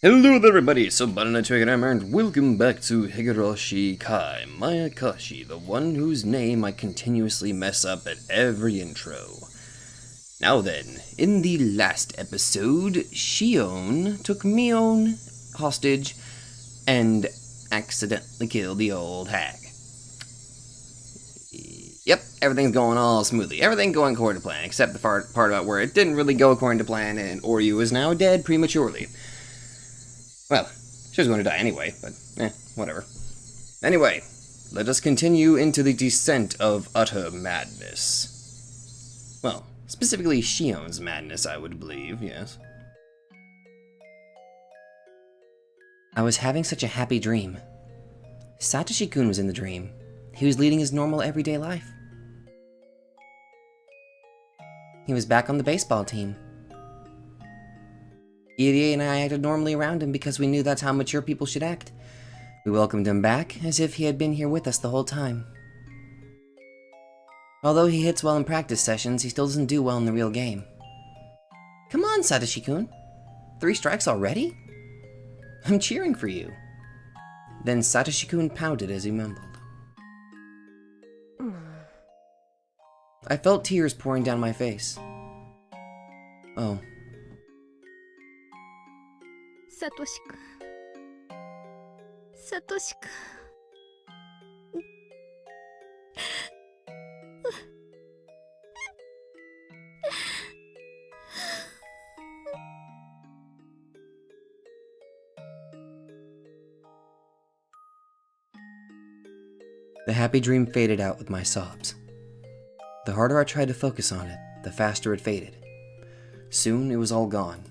Hello there everybody, so Banana Chicken and welcome back to Higurashi Kai Maekashi, the one whose name I continuously mess up at every intro. Now then, in the last episode, Shion took Mion hostage and accidentally killed the old hag. Yep, everything's going all smoothly. Everything going according to plan, except the part about where it didn't really go according to plan and Oryu is now dead prematurely. Well, she was going to die anyway, but whatever. Anyway, let us continue into the descent of utter madness. Well, specifically Shion's madness, I would believe, yes. I was having such a happy dream. Satoshi-kun was in the dream. He was leading his normal everyday life. He was back on the baseball team. Irie and I acted normally around him because we knew that's how mature people should act. We welcomed him back as if he had been here with us the whole time. Although he hits well in practice sessions, he still doesn't do well in the real game. Come on, Satoshi-kun. 3 strikes already? I'm cheering for you. Then Satoshi-kun pouted as he mumbled. I felt tears pouring down my face. Oh. Satoshi-kun. Satoshi-kun. The happy dream faded out with my sobs. The harder I tried to focus on it, the faster it faded. Soon it was all gone.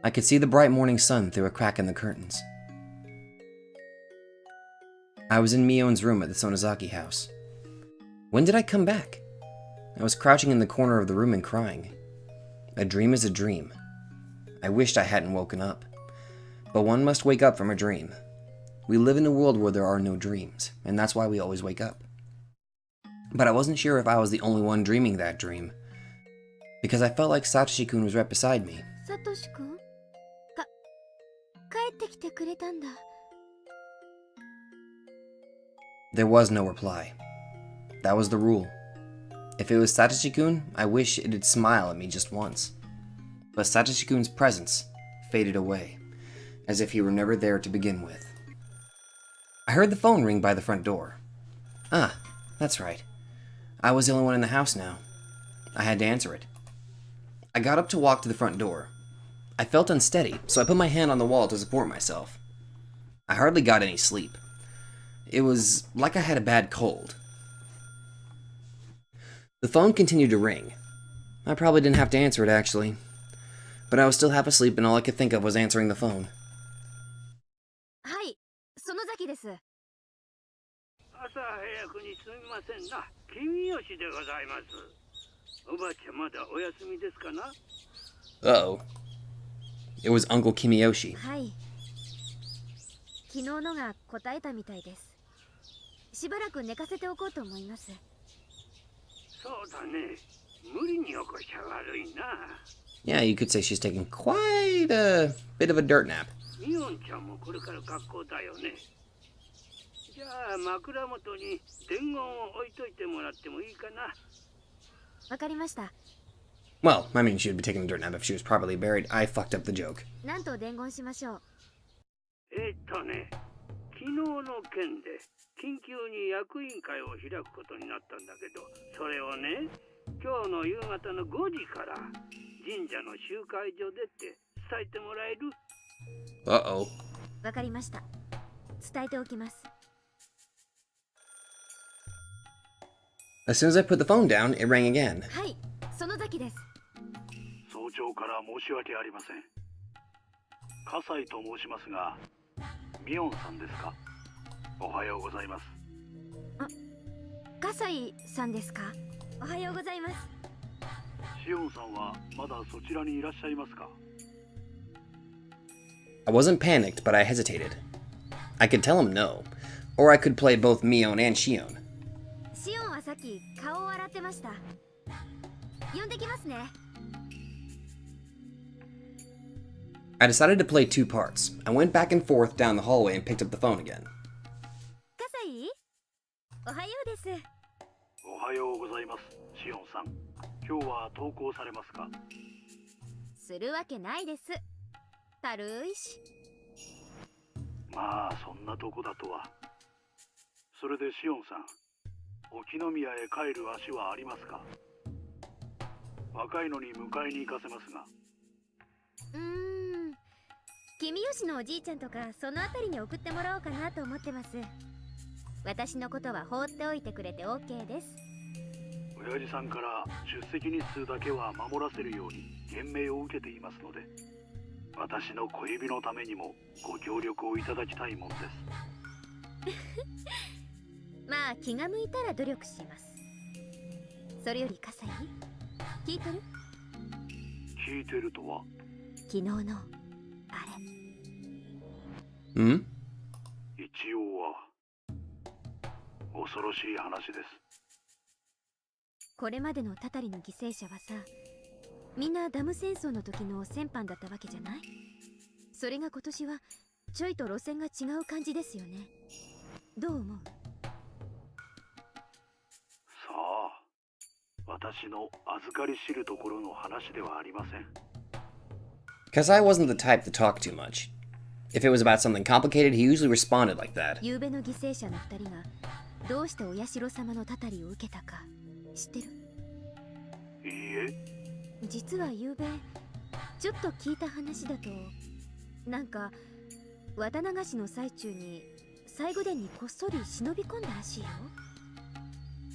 I could see the bright morning sun through a crack in the curtains. I was in Mion's room at the Sonozaki house. When did I come back? I was crouching in the corner of the room and crying. A dream is a dream. I wished I hadn't woken up. But one must wake up from a dream. We live in a world where there are no dreams, and that's why we always wake up. But I wasn't sure if I was the only one dreaming that dream, because I felt like Satoshi-kun was right beside me. Satoshi-kun? 帰ってきてくれたんだ. There was no reply. That was the rule. If it was Satoshi-kun, I wish it'd smile at me just once. But Satoshi-kun's presence faded away, as if he were never there to begin with. I heard the phone ring by the front door. Ah, that's right. I was the only one in the house now. I had to answer it. I got up to walk to the front door. I felt unsteady, so I put my hand on the wall to support myself. I hardly got any sleep. It was like I had a bad cold. The phone continued to ring. I probably didn't have to answer it, actually. But I was still half asleep and all I could think of was answering the phone. Hi, Sonozaki です. 朝早くにすみませんな。君吉でございます。おばあちゃんまだお休みですかな? Uh-oh. It was Uncle Kimiyoshi. はい。昨日のが答えたみたいです。しばらく寝かせておこうと思います。そうだね。無理に起こしちゃ悪いな。Yeah, you could say she's taking quite a bit of a dirt nap. ミオンちゃんもこれから学校だよね。じゃあ枕元に伝言を置いといてもらってもいいかな。わかりました。Well, I mean, she would be taking a dirt nap if she was properly buried. I fucked up the joke. なんと伝言しましょう。ね、昨日の件で緊急に役員会を開くことになったんだけど、それをね、今日の夕方の5時から神社の集会所でって伝えてもらえる? Uh-oh. わかりました。伝えておきます。As soon as I put the phone down, it rang again. はい、Sonozaki です。早朝から申し訳ありません。葛西と申しますが、ミオンさんですか？おはようございます。葛西さんですか？おはようございます。シオンさんはまだそちらにいらっしゃいますか？ I wasn't panicked, but I hesitated. I could tell him no, or I could play both Mion and Shion. シオンはさっき顔を洗ってました。呼んできますね。I decided to play two parts. I went back and forth down the hallway and picked up the phone again. 葛西おはようです。おはようございます、シオンさん。今日は登校されますか？するわけないです。たるいし。まあそんなとこだとは。それでシオンさん、沖宮へ帰る足はありますか？若いのに迎えに行かせますが。君吉のおじいちゃんとかそのあたりに送ってもらおうかなと思ってます。私のことは放っておいてくれて OK です。親父さんから出席日数だけは守らせるように厳命を受けていますので、私の小指のためにもご協力をいただきたいもんです。まあ気が向いたら努力します。それより葛西、聞いてる？聞いてるとは？昨日のあれ。Hmm? 一応は恐ろしい話です。これまでのタタリの犠牲者はさ、みんなダム戦争の時の戦犯だったわけじゃない？それが今年はちょいと路線が違う感じですよね。どう思う？さあ、私の預かり知るところの話ではありません。Kasai wasn't the type to talk too much. If it was about something complicated, he usually responded like that. 夕べの犠牲者の2人がどうしてお社様のたたりを受けたか知ってる？いいえ。実は夕べちょっと聞いた話だと、なんか綿流しの最中に最後殿にこっそり忍び込んだらしいよ。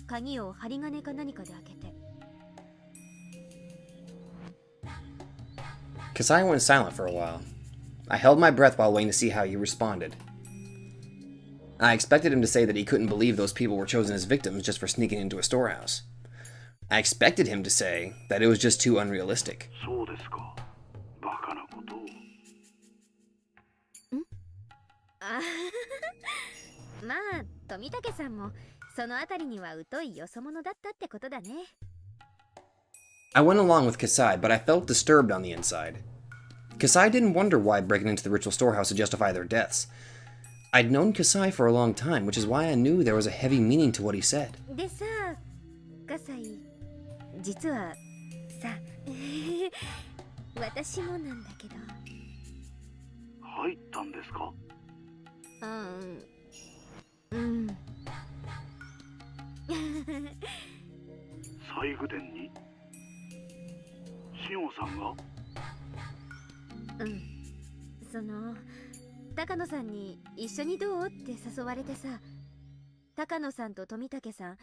鍵を針金か何かで開けて。Kasai went silent for a while. I held my breath while waiting to see how he responded. I expected him to say that he couldn't believe those people were chosen as victims just for sneaking into a storehouse. I expected him to say that it was just too unrealistic. そうですか。バカなことを。あまあ富武さんもそのあたりには疎いよそ者だったってことだね。I went along with Kasai, but I felt disturbed on the inside. Kasai didn't wonder why breaking into the ritual storehouse would justify their deaths. I'd known Kasai for a long time, which is why I knew there was a heavy meaning to what he said. でさ、葛西、実はさ、私もなんだけど。入ったんですか？西宮殿に？シオンさんが？その高野さんに一緒にどうって誘われてさ、高野さんと富武さん、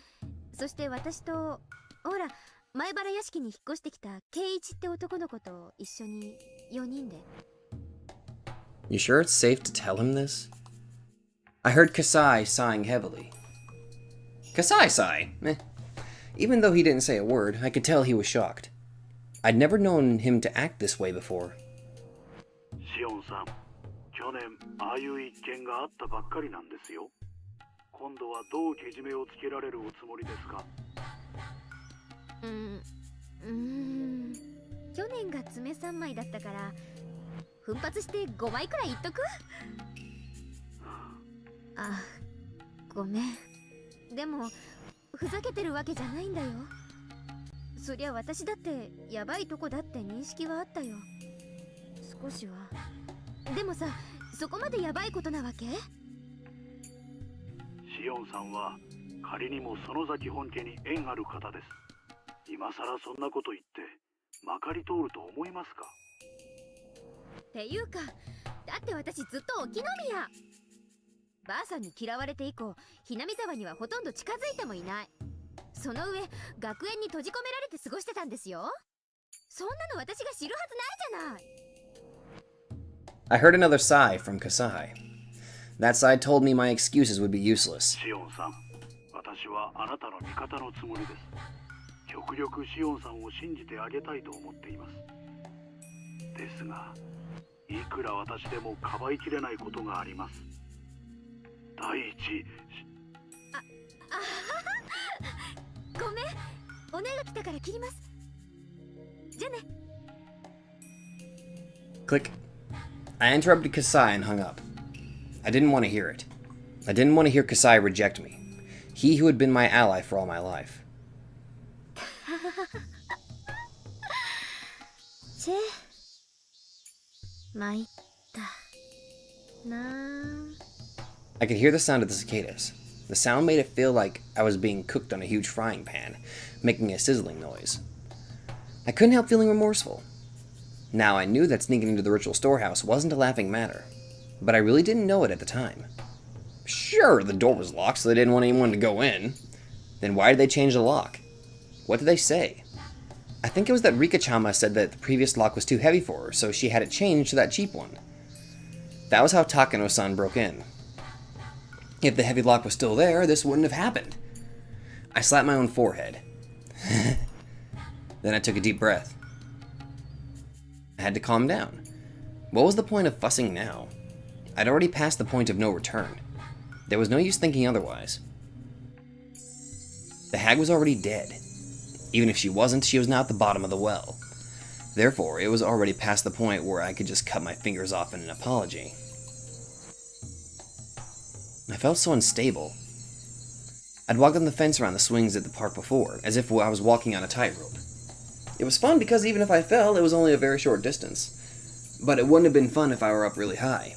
そして私とほら前原屋敷に引っ越してきた圭一って男の子と一緒に4人で。 You sure it's safe to tell him this? I heard Kasai sighing heavily. Kasai sigh? Eh. Even though he didn't say a word, I could tell he was shocked. I'd never known him to act this way before. シオンさん、去年ああいう一件があったばっかりなんですよ。今度はどうけじめをつけられるおつもりですか？去年が爪3枚だったから奮発して5枚くらい言っとく？あ、ごめん。でもふざけてるわけじゃないんだよ。そりゃ私だってヤバいとこだって認識はあったよ、少しは。でもさ、そこまでヤバいことなわけ？シオンさんは仮にも園崎本家に縁ある方です。今さらそんなこと言ってまかり通ると思いますか？っていうか、だって私ずっと沖宮。ばあさんに嫌われて以降、ひなみ沢にはほとんど近づいてもいない。その上、学園に閉じ込められて過ごしてたんですよ。そんなの私が知るはずないじゃない。I heard another sigh from Kasai. That sigh told me my excuses would be useless. シオンさん、私はあなたの味方のつもりです。極力シオンさんを信じてあげたいと思っています。ですが、いくら私でもかばいきれないことがあります。第一、ごめん、お姉が来たから切ります。じゃあね。 Click. I interrupted Kasai and hung up. I didn't want to hear it. I didn't want to hear Kasai reject me. He who had been my ally for all my life. チェ参ったな I could hear the sound of the cicadas. The sound made it feel like I was being cooked on a huge frying pan, making a sizzling noise. I couldn't help feeling remorseful. Now I knew that sneaking into the ritual storehouse wasn't a laughing matter, but I really didn't know it at the time. Sure, the door was locked, so they didn't want anyone to go in. Then why did they change the lock? What did they say? I think it was that Rika-chama said that the previous lock was too heavy for her, so she had it changed to that cheap one. That was how Takano-san broke in. If the heavy lock was still there, this wouldn't have happened. I slapped my own forehead. Then I took a deep breath. I had to calm down. What was the point of fussing now? I'd already passed the point of no return. There was no use thinking otherwise. The hag was already dead. Even if she wasn't, she was now at the bottom of the well. Therefore, it was already past the point where I could just cut my fingers off in an apology. I felt so unstable. I'd walked on the fence around the swings at the park before, as if I was walking on a tightrope. It was fun because even if I fell, it was only a very short distance. But it wouldn't have been fun if I were up really high.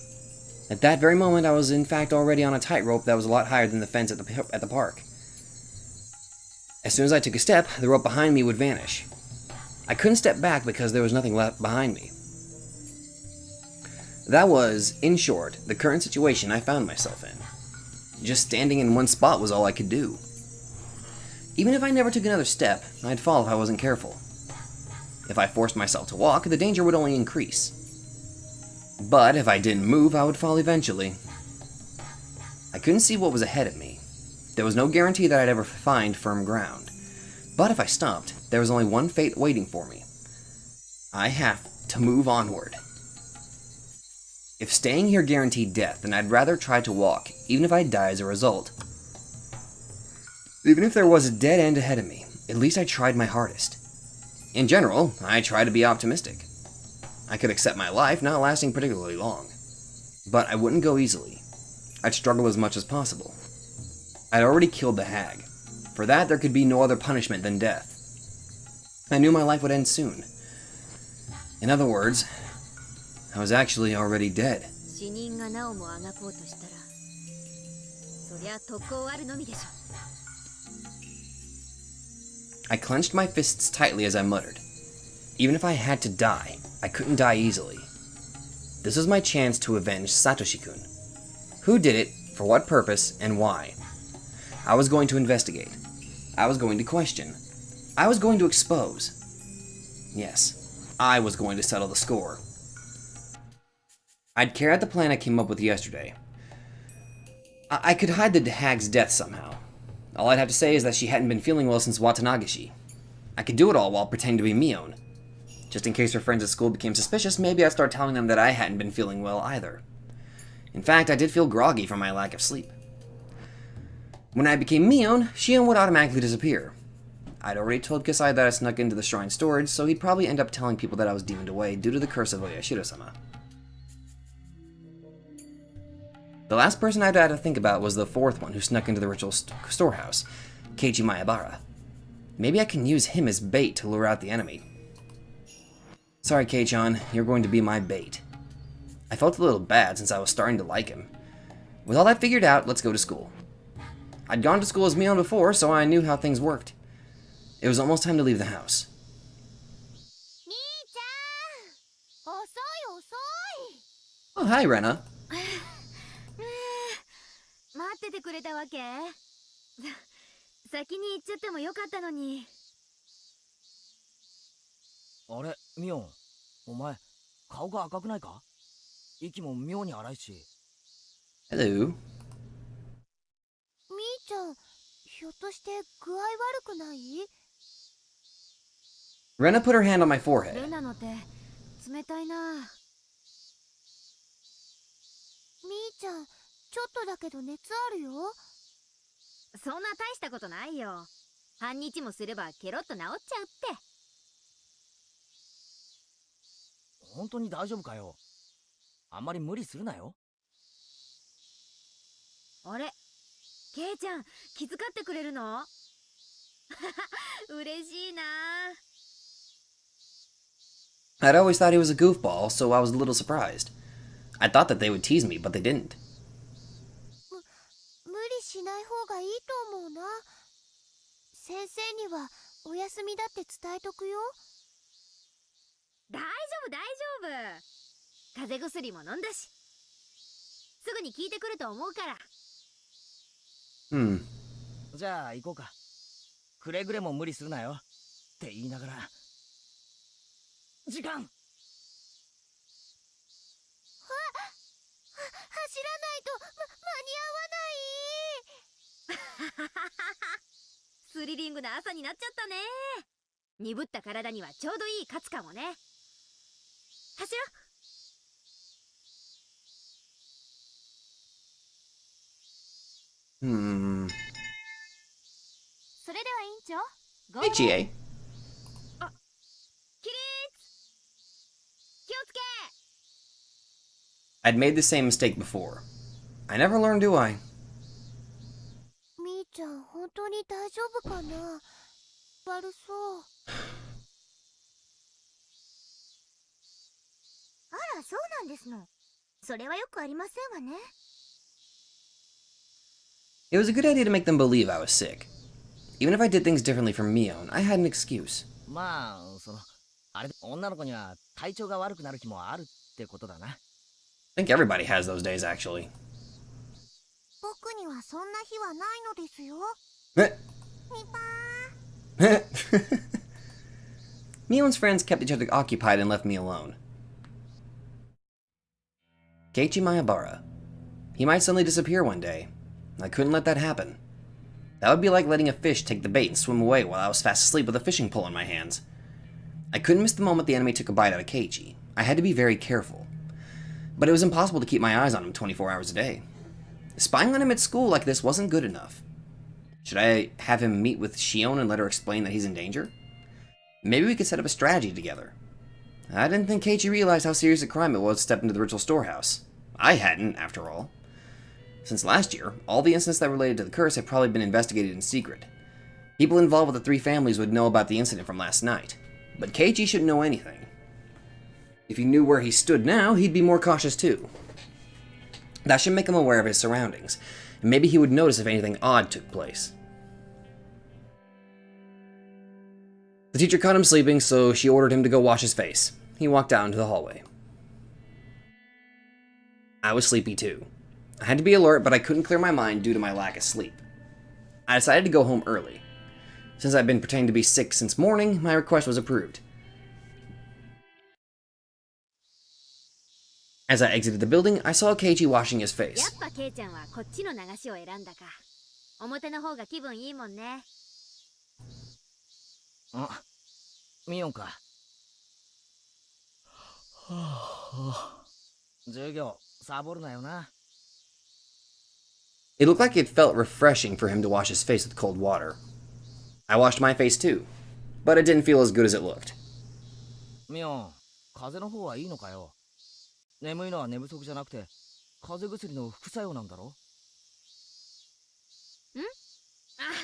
At that very moment, I was in fact already on a tightrope that was a lot higher than the fence at the park. As soon as I took a step, the rope behind me would vanish. I couldn't step back because there was nothing left behind me. That was, in short, the current situation I found myself in. Just standing in one spot was all I could do. Even if I never took another step, I'd fall if I wasn't careful. If I forced myself to walk, the danger would only increase. But if I didn't move, I would fall eventually. I couldn't see what was ahead of me. There was no guarantee that I'd ever find firm ground. But if I stopped, there was only one fate waiting for me. I have to move onward. If staying here guaranteed death, then I'd rather try to walk, even if I die as a result. Even if there was a dead end ahead of me, at least I tried my hardest. In general, I try to be optimistic. I could accept my life not lasting particularly long. But I wouldn't go easily. I'd struggle as much as possible. I'd already killed the hag. For that, there could be no other punishment than death. I knew my life would end soon. In other words, I was actually already dead. 死人がなおもあがこうとしたらそりゃ特攻あるのみでしょ I clenched my fists tightly as I muttered. Even if I had to die, I couldn't die easily. This was my chance to avenge Satoshi-kun. Who did it, for what purpose, and why? I was going to investigate. I was going to question. I was going to expose. Yes, I was going to settle the score. I'd carry out the plan I came up with yesterday. I could hide the hag's death somehow. All I'd have to say is that she hadn't been feeling well since Watanagashi. I could do it all while pretending to be Mion. Just in case her friends at school became suspicious, maybe I'd start telling them that I hadn't been feeling well either. In fact, I did feel groggy from my lack of sleep. When I became Mion, Shion would automatically disappear. I'd already told Kasai that I snuck into the shrine storage, so he'd probably end up telling people that I was demoned away due to the curse of Oyashiro-sama. The last person I'd had to think about was the fourth one who snuck into the ritual storehouse, Keiichi Maebara. Maybe I can use him as bait to lure out the enemy. Sorry, Kei-chan, you're going to be my bait. I felt a little bad since I was starting to like him. With all that figured out, let's go to school. I'd gone to school as Mion before, so I knew how things worked. It was almost time to leave the house. 兄ちゃん遅い遅い Oh, hi, Rena. 待っててくれたわけ先に行っちゃってもよかったのにあれ、ミオン、お前、顔が赤くないか？息も妙に荒いし。Hello. みーちゃん、ひょっとして具合悪くない？ Rena put her hand on my レ forehead. ナの手、冷たいな。みーちゃん、ちょっとだけど熱あるよ。そんな大したことないよ。半日もすればケロッと治っちゃうって。本当に大丈夫かよ？あんまり無理するなよ。あれ、ケイちゃん気遣ってくれるの？嬉しいな。 I'd always thought he was a goofball, so I was a little surprised. I thought that they would tease me, but they didn't. 無理しない方がいいと思うな。先生にはお休みだって伝えとくよ。大丈夫大丈夫。風邪薬も飲んだし、すぐに効いてくると思うから。じゃあ行こうか。くれぐれも無理するなよって言いながら。時間。走らないと間に合わない。スリリングな朝になっちゃったね。鈍った体にはちょうどいいカツかもね。走ろ。それでは委員長、Hey, GA. 起立。気をつけ。 I'd made the same mistake before. I never learn, do I? みーちゃん本当に大丈夫かな。悪そう。あら、そうなんですの。それはよくありませんわね。It was a good idea to make them believe I was sick. Even if I did things differently from Mion, I had an excuse. まああれ、女の子には体調が悪くなる日もあるってことだな。I think everybody has those days, actually. 僕にはそんな日はないのですよ。みぱMion's friends kept each other occupied and left me alone. Keiichi Maebara. He might suddenly disappear one day. I couldn't let that happen. That would be like letting a fish take the bait and swim away while I was fast asleep with a fishing pole in my hands. I couldn't miss the moment the enemy took a bite out of Keiichi. I had to be very careful. But it was impossible to keep my eyes on him 24 hours a day. Spying on him at school like this wasn't good enough. Should I have him meet with Shion and let her explain that he's in danger? Maybe we could set up a strategy together. I didn't think Keiichi realized how serious a crime it was to step into the ritual storehouse. I hadn't, after all. Since last year, all the incidents that related to the curse had probably been investigated in secret. People involved with the three families would know about the incident from last night. But Keiichi shouldn't know anything. If he knew where he stood now, he'd be more cautious too. That should make him aware of his surroundings, and maybe he would notice if anything odd took place. The teacher caught him sleeping, so she ordered him to go wash his face. He walked out into the hallway. I was sleepy too. I had to be alert, but I couldn't clear my mind due to my lack of sleep. I decided to go home early. Since I'd been pretending to be sick since morning, my request was approved. As I exited the building, I saw Keiichi washing his や face. っぱケイちゃんはこっちの流しを選んだか。表の方が気分いいもんね。あ、ミオンか。授業サボるなよな。It looked like it felt refreshing for him to wash his face with cold water. I washed my face too, but it didn't feel as good as it looked. ミオン、風邪の方はいいのかよ。眠いのは寝不足じゃなくて、風邪薬の副作用なんだろ。あはは、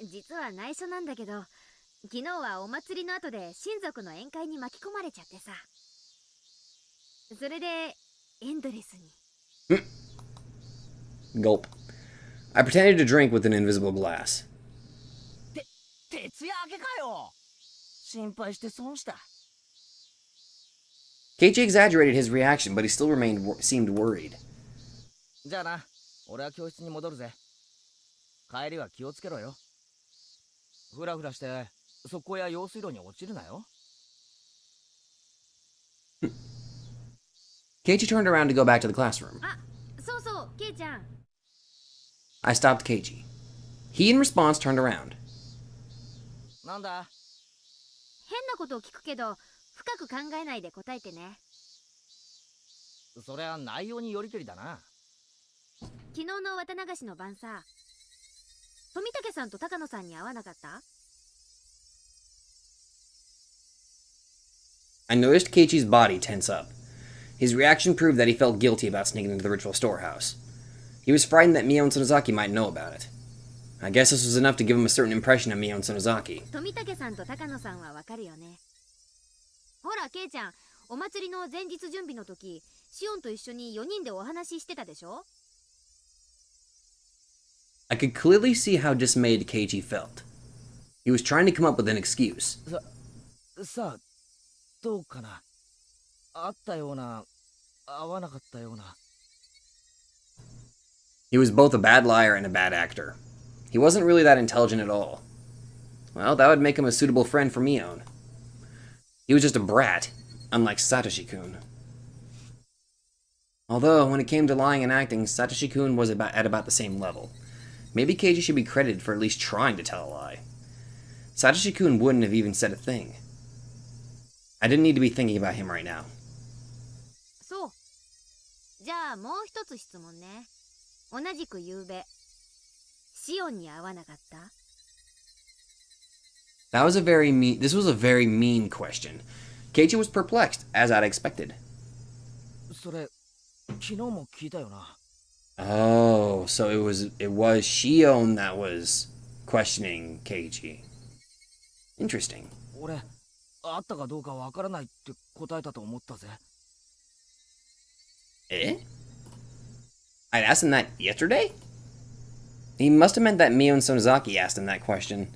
実は内緒なんだけど、昨日はお祭りの後で親族の宴会に巻き込まれちゃってさ。それでエンドレスに。Gulp. I pretended to drink with an invisible glass. 徹夜明けかよ。心配して損した。Keiichi exaggerated his reaction, but he still seemed worried. じゃあな、俺は教室に戻るぜ。帰りは気をつけろよ。ふらふらして側溝や用水路に落ちるなよ。Keiichi turned around to go back to the classroom. あ、そうそう、ケイちゃん。 I stopped Keiichi. He, in response, turned around. なんだ。変なことを聞くけど、深く考えないで答えてね。それは内容によりけりだな。昨日の綿流しの晩さ、富武さんと高野さんに会わなかった？ I noticed Keiichi's body tense up. His reaction proved that he felt guilty about sneaking into the ritual storehouse. He was frightened that Mio and Sonozaki might know about it. I guess this was enough to give him a certain impression of Mio and Sonozaki. 富武さんと高野さんはわかるよね。ほら、ケイちゃん、お祭りの前日準備の時、シオンと一緒に4人でお話ししてたでしょ？ I could clearly see how dismayed Keiichi felt. He was trying to come up with an excuse. さあ、どうかな。あったような、合わなかったような。He was both a bad liar and a bad actor. He wasn't really that intelligent at all. Well, that would make him a suitable friend for Mion. He was just a brat, unlike Satoshi-kun. Although, when it came to lying and acting, Satoshi-kun was at about the same level. Maybe Keiichi should be credited for at least trying to tell a lie. Satoshi-kun wouldn't have even said a thing. I didn't need to be thinking about him right now. そう。じゃあもう一つ質問ね。同じく夕べ、シオンに会わなかった？ This was a very mean question. Keiichi was perplexed, as I'd expected. それ、昨日も聞いたよな。Oh, so it was Shion that was questioning Keiichi. Interesting. 俺、あったかどうかわからないって答えたと思ったぜ。Eh? I'd asked him that yesterday? He must have meant that Mio and Sonozaki asked him that question.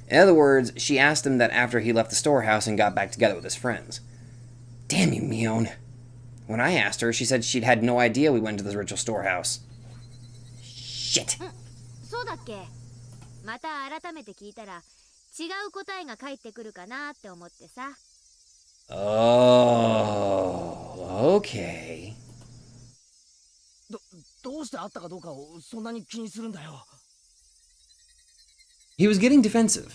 In other words, she asked him that after he left the storehouse and got back together with his friends. Damn you, Mion. When I asked her, she said she'd had no idea we went to the ritual storehouse. Shit. そうだっけ？また改めて聞いたら違う答えが返ってくるかなって思ってさ。Oh, okay. どうしてあったかどうかをそんなに気にするんだよ。He was getting defensive.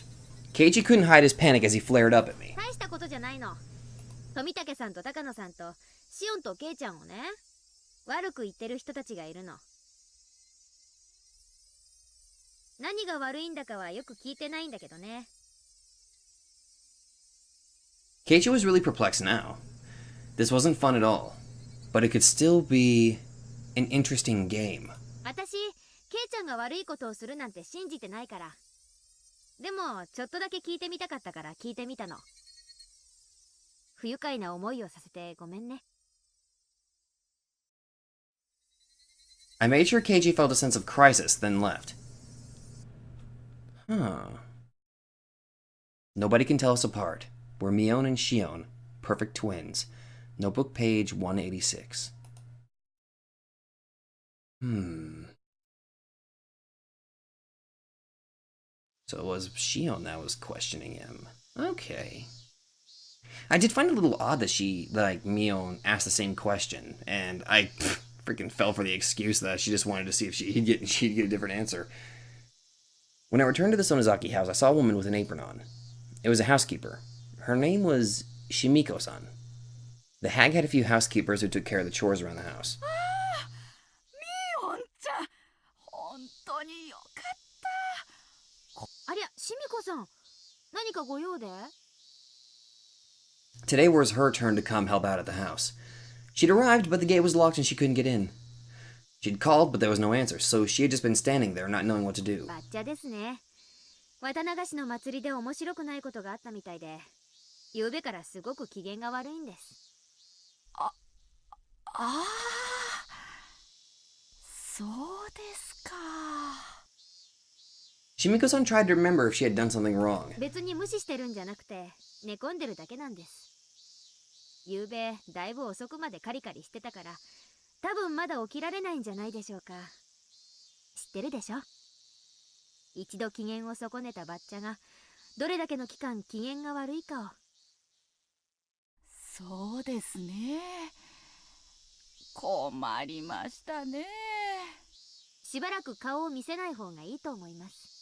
Keiichi couldn't hide his panic as he flared up at me. 大したことじゃないの。富武さんと高野さんとシオンとケイちゃんをね、悪く言ってる人たちがいるの。何が悪いんだかはよく聞いてないんだけどね。Keiichi was really perplexed now. This wasn't fun at all, but it could still be an interesting game. 私、ケイちゃんが悪いことをするなんて信じてないから。でも、ちょっとだけ聞いてみたかったから聞いてみたの。不愉快な思いをさせてごめんね。I made sure Keiichi felt a sense of crisis, then left. Huh. Nobody can tell us apart. We're Mion and Shion, perfect twins. Notebook page 186. So it was Shion that was questioning him. Okay. I did find it a little odd that Mion asked the same question, and I freaking fell for the excuse that she just wanted to see if she'd get a different answer. When I returned to the Sonozaki house, I saw a woman with an apron on. It was a housekeeper. Her name was Shimiko-san. The hag had a few housekeepers who took care of the chores around the house. ありゃ、シミコさん。何かご用で？ Today was her turn to come help out at the house. She'd arrived, but the gate was locked and she couldn't get in. She'd called, but there was no answer, so she had just been standing there, not knowing what to do. バッチャですね。綿流しの祭りで面白くないことがあったみたいで、昨べからすごく機嫌が悪いんです。ああ、そうですか。Shimiko-san tried to remember if she had done something wrong. 別に無視してるんじゃなくて、寝込んでるだけなんです。昨べ、だいぶ遅くまでカリカリしてたから、多分まだ起きられないんじゃないでしょうか。知ってるでしょ？一度機嫌を損ねたバッチャが、どれだけの期間機嫌が悪いかを。そうですね。困りましたね。しばらく顔を見せない方がいいと思います。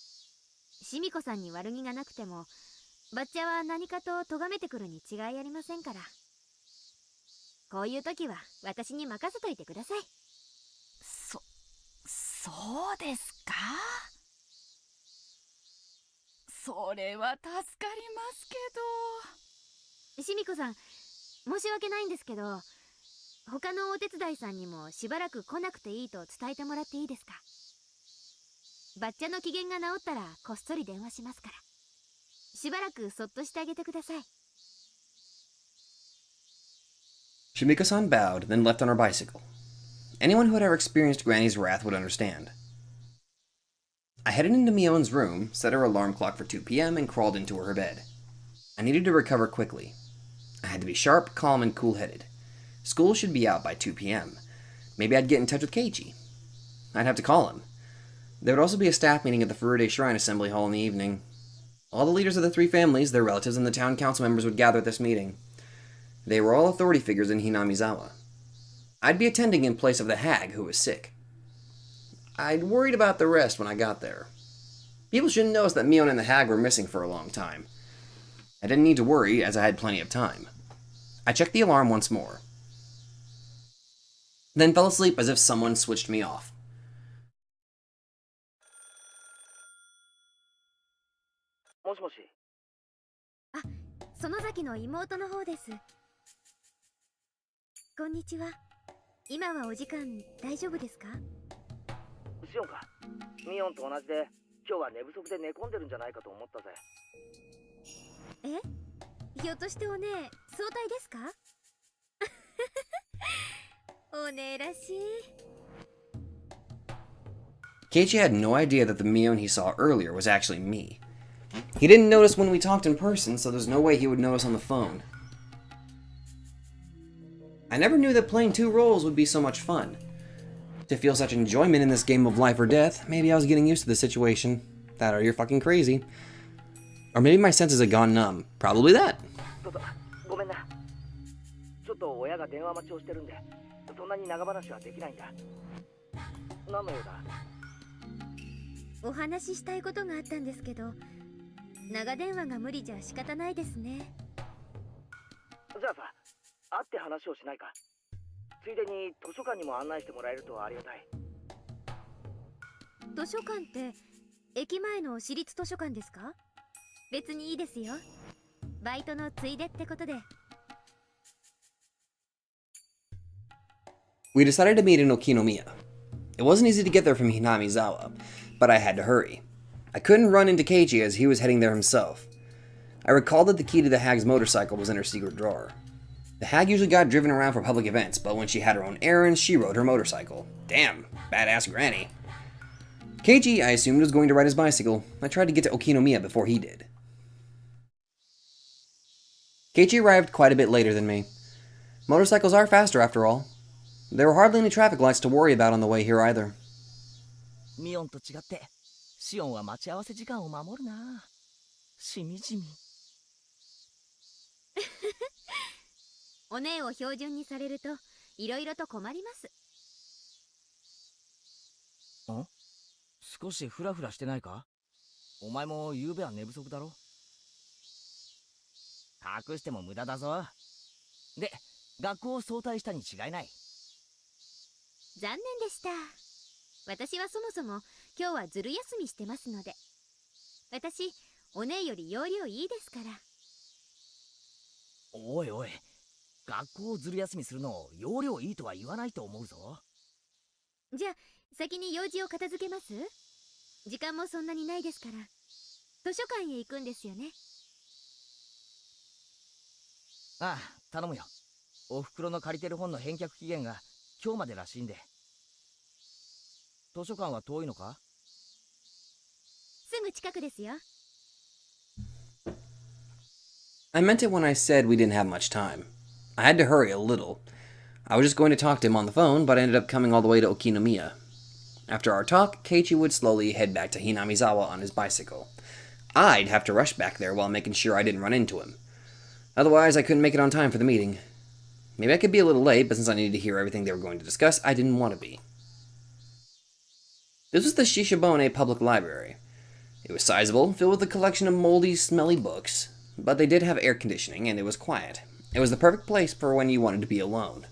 シミコさんに悪気がなくても、バッチャは何かと咎めてくるに違いありませんから。こういう時は私に任せといてください。そうですか？それは助かりますけど。シミコさん、申し訳ないんですけど、他のお手伝いさんにもしばらく来なくていいと伝えてもらっていいですか？バッチャの機嫌が治ったらこっそり電話しますから。しばらくそっとしてあげてください。Shimika-san bowed, then left on her bicycle. Anyone who had ever experienced Granny's wrath would understand. I headed into Mion's room, set her alarm clock for 2 p.m., and crawled into her bed. I needed to recover quickly. I had to be sharp, calm, and cool-headed. School should be out by 2 p.m. Maybe I'd get in touch with Keiichi. I'd have to call him. There would also be a staff meeting at the Furude Shrine Assembly Hall in the evening. All the leaders of the 3 families, their relatives, and the town council members would gather at this meeting. They were all authority figures in Hinamizawa. I'd be attending in place of the hag who was sick. I'd worried about the rest when I got there. People shouldn't notice that Mion and the hag were missing for a long time. I didn't need to worry, as I had plenty of time. I checked the alarm once more, then fell asleep as if someone switched me off. もしもし。園崎の妹の方です。こんにちは。今はお時間大丈夫ですか？シオンか。ミオンと同じで今日は寝不足で寝込んでるんじゃないかと思ったぜ。え？ひょっとしてお姉、早退ですか？お姉らしい。Keiichi had no idea that the Mion he saw earlier was actually me. He didn't notice when we talked in person, so there's no way he would notice on the phone. I never knew that playing 2 roles would be so much fun. To feel such enjoyment in this game of life or death, maybe I was getting used to the situation. That or you're fucking crazy. Or maybe my senses had gone numb. Probably that. ごめんな。ちょっと親が電話待ちをしてるんで、そんなに長話はできないんだ。何の用だ？お話ししたいことがあったんですけど、長電話が無理じゃ仕方ないですね。じゃあさ、会って話をしないか。ついでに図書館にも案内してもらえるとありがたい。図書館って駅前の私立図書館ですか？別にいいですよ。バイトのついでってことで。We decided to meet in Okinomiya. It wasn't easy to get there from Hinamizawa, but I had to hurry. I couldn't run into Keiichi as he was heading there himself. I recalled that the key to the hag's motorcycle was in her secret drawer. The hag usually got driven around for public events, but when she had her own errands, she rode her motorcycle. Damn, badass granny. Keiichi, I assumed, was going to ride his bicycle. I tried to get to Okinomiya before he did. Keiichi arrived quite a bit later than me. Motorcycles are faster after all. There were hardly any traffic lights to worry about on the way here either. ミオンと違ってシオンは待ち合わせ時間を守るな。しみじみ。お姉を標準にされるといろいろと困ります。ん？少しフラフラしてないか？お前も昨べは寝不足だろ？隠しても無駄だぞ。で、学校を早退したに違いない。残念でした。私はそもそも今日はずる休みしてますので。私、お姉より要領いいですから。おいおい、学校をずる休みするのを要領いいとは言わないと思うぞ。じゃあ先に用事を片付けます？時間もそんなにないですから。図書館へ行くんですよね。ああ、頼むよ。おふくろの借りてる本の返却期限が今日までらしいんで。図書館は遠いのか？すぐ近くですよ。I meant it when I said we didn't have much time. I had to hurry a little. I was just going to talk to him on the phone, but I ended up coming all the way to Okinomiya. After our talk, Keiichi would slowly head back to Hinamizawa on his bicycle. I'd have to rush back there while making sure I didn't run into him. Otherwise, I couldn't make it on time for the meeting. Maybe I could be a little late, but since I needed to hear everything they were going to discuss, I didn't want to be. This was the Shishabone Public Library. It was sizable, filled with a collection of moldy, smelly books, but they did have air conditioning, and it was quiet. It was the perfect place for when you wanted to be alone.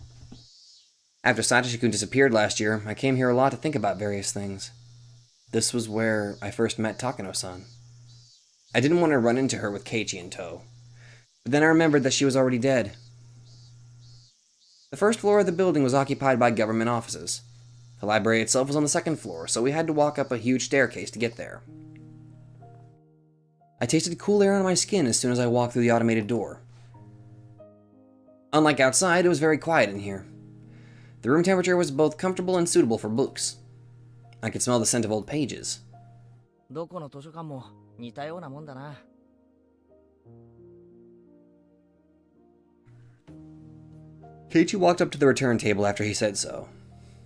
After Satoshi-kun disappeared last year, I came here a lot to think about various things. This was where I first met Takano-san. I didn't want to run into her with Keiichi in tow. But then I remembered that she was already dead. The first floor of the building was occupied by government offices. The library itself was on the second floor, so we had to walk up a huge staircase to get there. I tasted cool air on my skin as soon as I walked through the automated door. Unlike outside, it was very quiet in here. The room temperature was both comfortable and suitable for books. I could smell the scent of old pages. どこの図書館も似たようなもんだな。Keiichi walked up to the return table after he said so.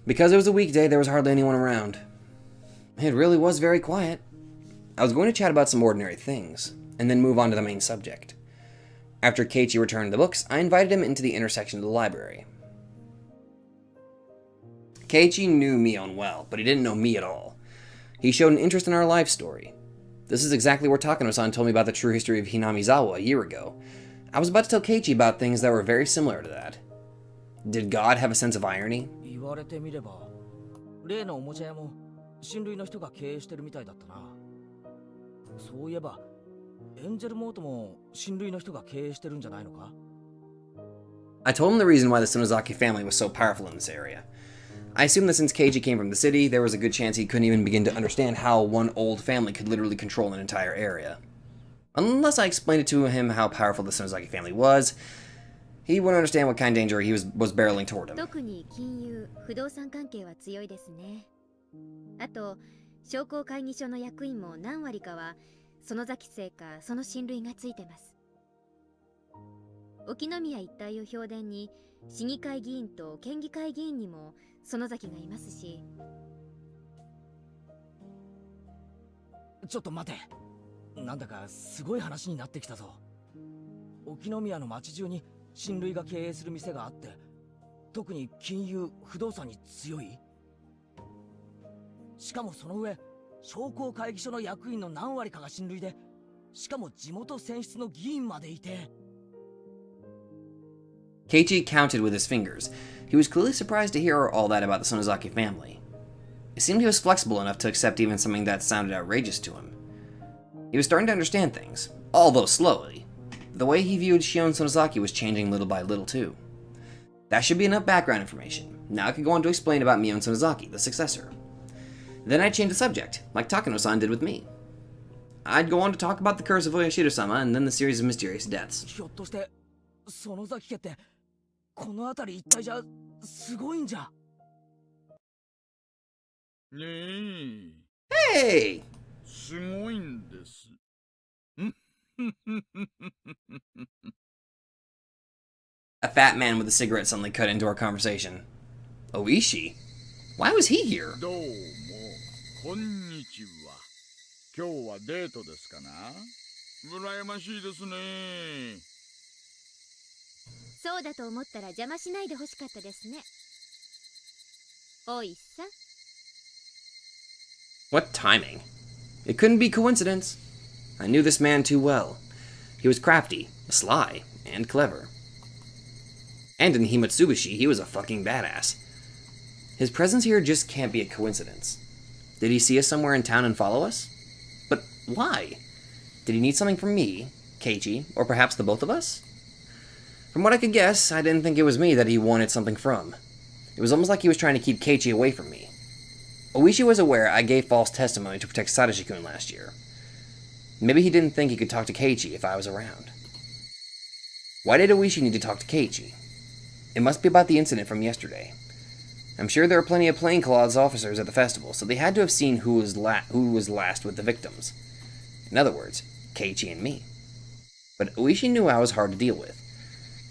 Because it was a weekday, there was hardly anyone around. It really was very quiet. I was going to chat about some ordinary things, and then move on to the main subject. After Keiichi returned the books, I invited him into the inner section of the library. Keiichi knew Mion well, but he didn't know me at all. He showed an interest in our life story. This is exactly where Takano-san told me about the true history of Hinamizawa a year ago. I was about to tell Keiichi about things that were very similar to that. Did God have a sense of irony? 言われてみれば、例のおもちゃ屋も親類の人が経営してるみたいだったな。そういえば、エンジェルモートも親類の人が経営してるんじゃないのか? I told him the reason why the Sonozaki family was so powerful in this area. I assumed that since Keiichi came from the city, there was a good chance he couldn't even begin to understand how one old family could literally control an entire area. Unless I explained it to him how powerful the Sonozaki family was, he wouldn't understand what kind of danger he was barreling toward him. 特に金融、不動産関係は強いですね。あと、商工会議所の役員も何割かは園崎姓かその親類がついてます。沖宮一帯を評伝に市議会議員と県議会議員にも園崎がいますし。ちょっと待て。なんだかすごい話になってきたぞ。沖宮の町中に親類が経営する店があって、特に金融、不動産に強い。しかもその上、商工会議所の役員の何割かが親類で、しかも地元選出の議員までいて。Keiichi counted with his fingers. He was clearly surprised to hear all that about the Sonozaki family. It seemed he was flexible enough to accept even something that sounded outrageous to him. He was starting to understand things, although slowly. The way he viewed Shion Sonozaki was changing little by little too. That should be enough background information. Now I could go on to explain about Mion Sonozaki, the successor. Then I'd change the subject, like Takano-san did with me. I'd go on to talk about the curse of Oyashiro-sama and then the series of mysterious deaths. ひょっとして園崎家ってこの辺り一帯じゃすごいんじゃ。ねえ。 Hey! すごいんです。A fat man with a cigarette suddenly cut into our conversation. Oishi? Why was he here? どうも、こんにちは。今日はデートですかな？羨ましいですね。そうだと思ったら邪魔しないでほしかったですね。おいさん。What timing? It couldn't be coincidence. I knew this man too well. He was crafty, sly, and clever. And in Himatsubushi, he was a fucking badass. His presence here just can't be a coincidence. Did he see us somewhere in town and follow us? But why? Did he need something from me, Keiichi, or perhaps the both of us? From what I could guess, I didn't think it was me that he wanted something from. It was almost like he was trying to keep Keiichi away from me. Oishi was aware I gave false testimony to protect Sadashi-kun last year. Maybe he didn't think he could talk to Keiichi if I was around. Why did Oishi need to talk to Keiichi? It must be about the incident from yesterday. I'm sure there are plenty of plainclothes officers at the festival, so they had to have seen who was last with the victims. In other words, Keiichi and me. But Oishi knew I was hard to deal with.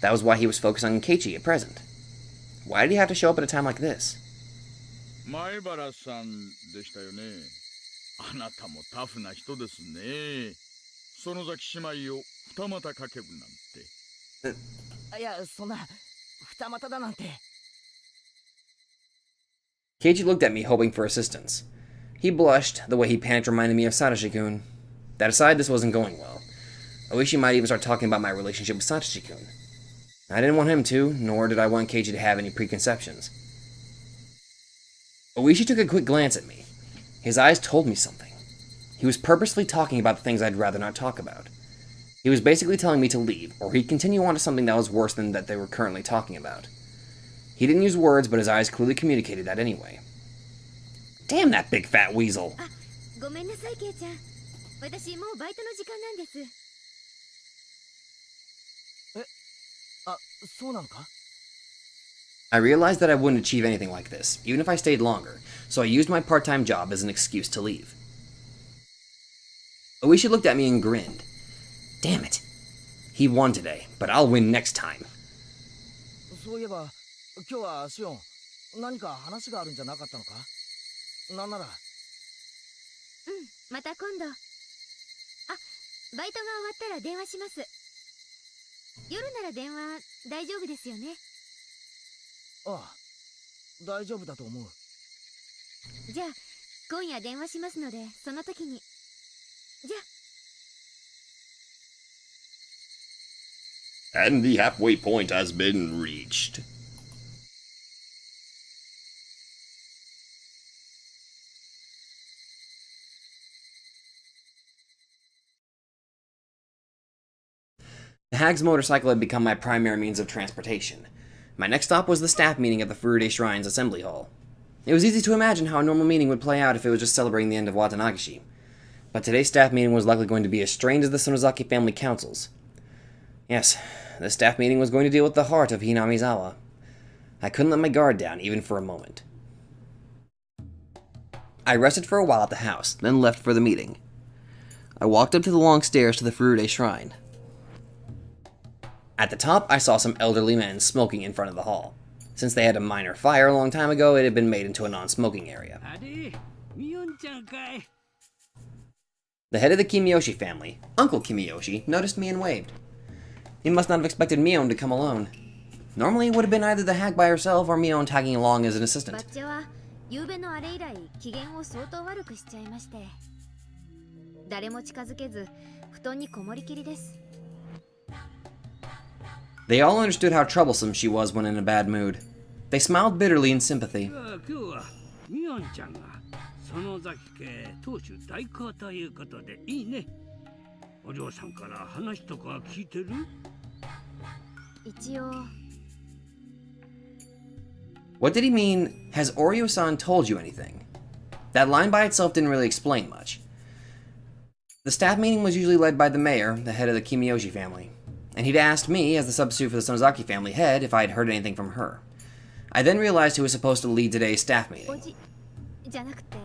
That was why he was focused on Keiichi at present. Why did he have to show up at a time like this? 前原さんでしたよね。あなたもタフな人ですね。園崎姉妹を二股かけるなんて。いや、そんな二股だなんて。Keiichi looked at me, hoping for assistance. He blushed. The way he panicked reminded me of Sadashi-kun. That aside, this wasn't going well. Oishi might even start talking about my relationship with Sadashi-kun. I didn't want him to, nor did I want Keiichi to have any preconceptions. Oishi took a quick glance at me. His eyes told me something. He was purposefully talking about the things I'd rather not talk about. He was basically telling me to leave, or he'd continue on to something that was worse than that they were currently talking about. He didn't use words, but his eyes clearly communicated that anyway. Damn that big fat weasel! あ、ごめんなさいケイちゃん。私もうバイトの時間なんです。あ、そうなのか？ I realized that I wouldn't achieve anything like this, even if I stayed longer, so I used my part-time job as an excuse to leave. Oishi looked at me and grinned. Damn it. He won today, but I'll win next time. そういえば、今日はシオン、何か話があるんじゃなかったのか？なんなら。うん、また今度。あ、バイトが終わったら電話します。夜なら電話大丈夫ですよね。ああ、大丈夫だと思う。じゃあ今夜電話しますので、その時に。じゃあ。 And the halfway point has been reached. The hag's motorcycle had become my primary means of transportation. My next stop was the staff meeting at the Furude Shrine's assembly hall. It was easy to imagine how a normal meeting would play out if it was just celebrating the end of Watanagashi. But today's staff meeting was likely going to be as strange as the Sonozaki family councils. Yes, the staff meeting was going to deal with the heart of Hinamizawa. I couldn't let my guard down, even for a moment. I rested for a while at the house, then left for the meeting. I walked up to the long stairs to the Furude Shrine. At the top, I saw some elderly men smoking in front of the hall. Since they had a minor fire a long time ago, it had been made into a non-smoking area. The head of the Kimiyoshi family, Uncle Kimiyoshi, noticed me and waved. He must not have expected Mion to come alone. Normally, it would have been either the hag by herself or Mion tagging along as an バ assistant. ッチャは夕べのあれ以来機嫌を相当悪くしちゃいまして、誰も近づけず布団にこもりきりです。 They all understood how troublesome she was when in a bad mood. They smiled bitterly in sympathy. 今日はミオンちゃんが園崎家当主代行ということでいいね。お嬢さんから話とか聞いてる？一応。 What did he mean, has Oryo-san told you anything? That line by itself didn't really explain much. The staff meeting was usually led by the mayor, the head of the Kimiyoshi family, and he'd asked me, as the substitute for the Sonozaki family head, if I had heard anything from her. I then realized who was supposed to lead today's staff meeting. おじじゃなくて、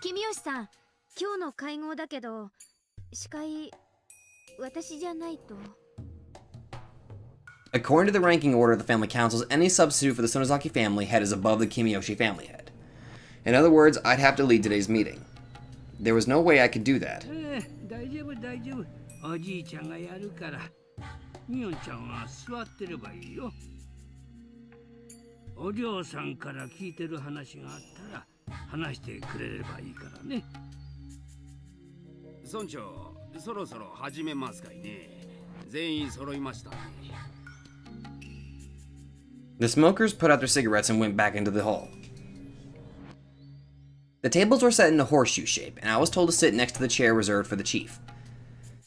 君吉さん、今日の会合だけど、司会、私じゃないと。 According to the ranking order of the family councils, any substitute for the Sonozaki family head is above the Kimiyoshi family head. In other words, I'd have to lead today's meeting. There was no way I could do that. 大丈夫大丈夫。おじいちゃんがやるから。ミオンちゃんは座ってればいいよ。お嬢さんから聞いてる話があったら話してくれればいいからね。村長、そろそろ始めますかいね。全員揃いましたね。 The smokers put out their cigarettes and went back into the hall. The tables were set in a horseshoe shape, and I was told to sit next to the chair reserved for the chief.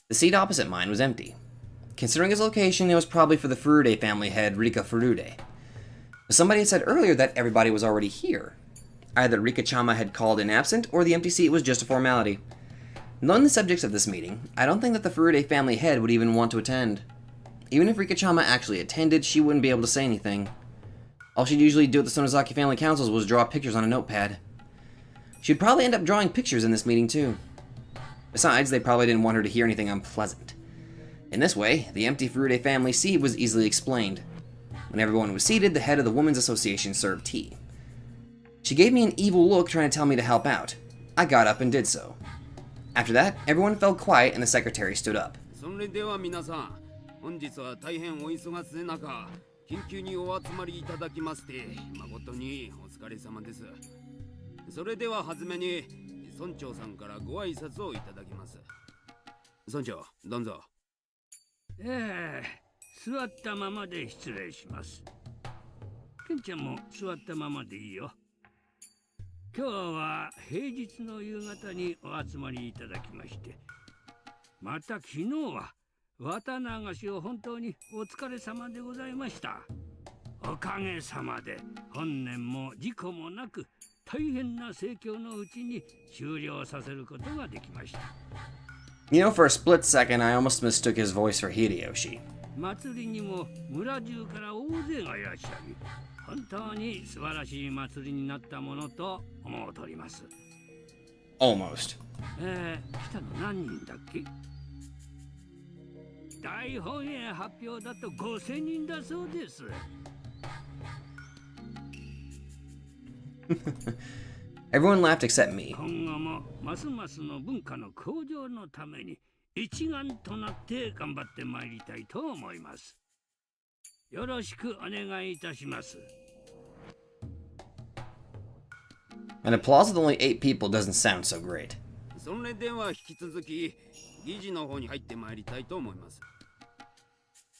The seat opposite mine was empty. Considering its location, it was probably for the Furude family head, Rika Furude. But somebody had said earlier that everybody was already here. Either Rika-chama had called in absent, or the empty seat was just a formality. Knowing the subjects of this meeting, I don't think that the Furude family head would even want to attend. Even if Rika-chama actually attended, she wouldn't be able to say anything. All she'd usually do at the Sonozaki family councils was draw pictures on a notepad. She'd probably end up drawing pictures in this meeting too. Besides, they probably didn't want her to hear anything unpleasant. In this way, the empty Furude family seat was easily explained. When everyone was seated, the head of the Women's Association served tea. She gave me an evil look trying to tell me to help out. I got up and did so. After that, everyone fell quiet and the secretary stood up. それでは皆さん、本日は大変お忙しい中、緊急にお集まりいただきまして誠にお疲れ様です。それでは初めに村長さんからご挨拶をいただきます。村長、どうぞ。座ったままで失礼します。ケンちゃんも座ったままでいいよ。今日は平日の夕方にお集まりいただきまして、また昨日は綿流しを本当にお疲れ様でございました。おかげさまで本年も事故もなく大変な盛況のうちに終了させることができました。You know, for a split second, I almost mistook his voice for Hideyoshi. 祭りにも村中から大勢がいらっしゃり、本当に素晴らしい祭りになったものと思うとります。Almost. 来たの何人だっけ？大本営発表だと5000人だそうです。Everyone laughed except me. 今後もますますの文化の向上のために一丸となって頑張ってまいりたいと思います。よろしくお願いいたします。An applause with only 8 people doesn't sound so great. それでは引き続き議事の方に入ってまいりたいと思います。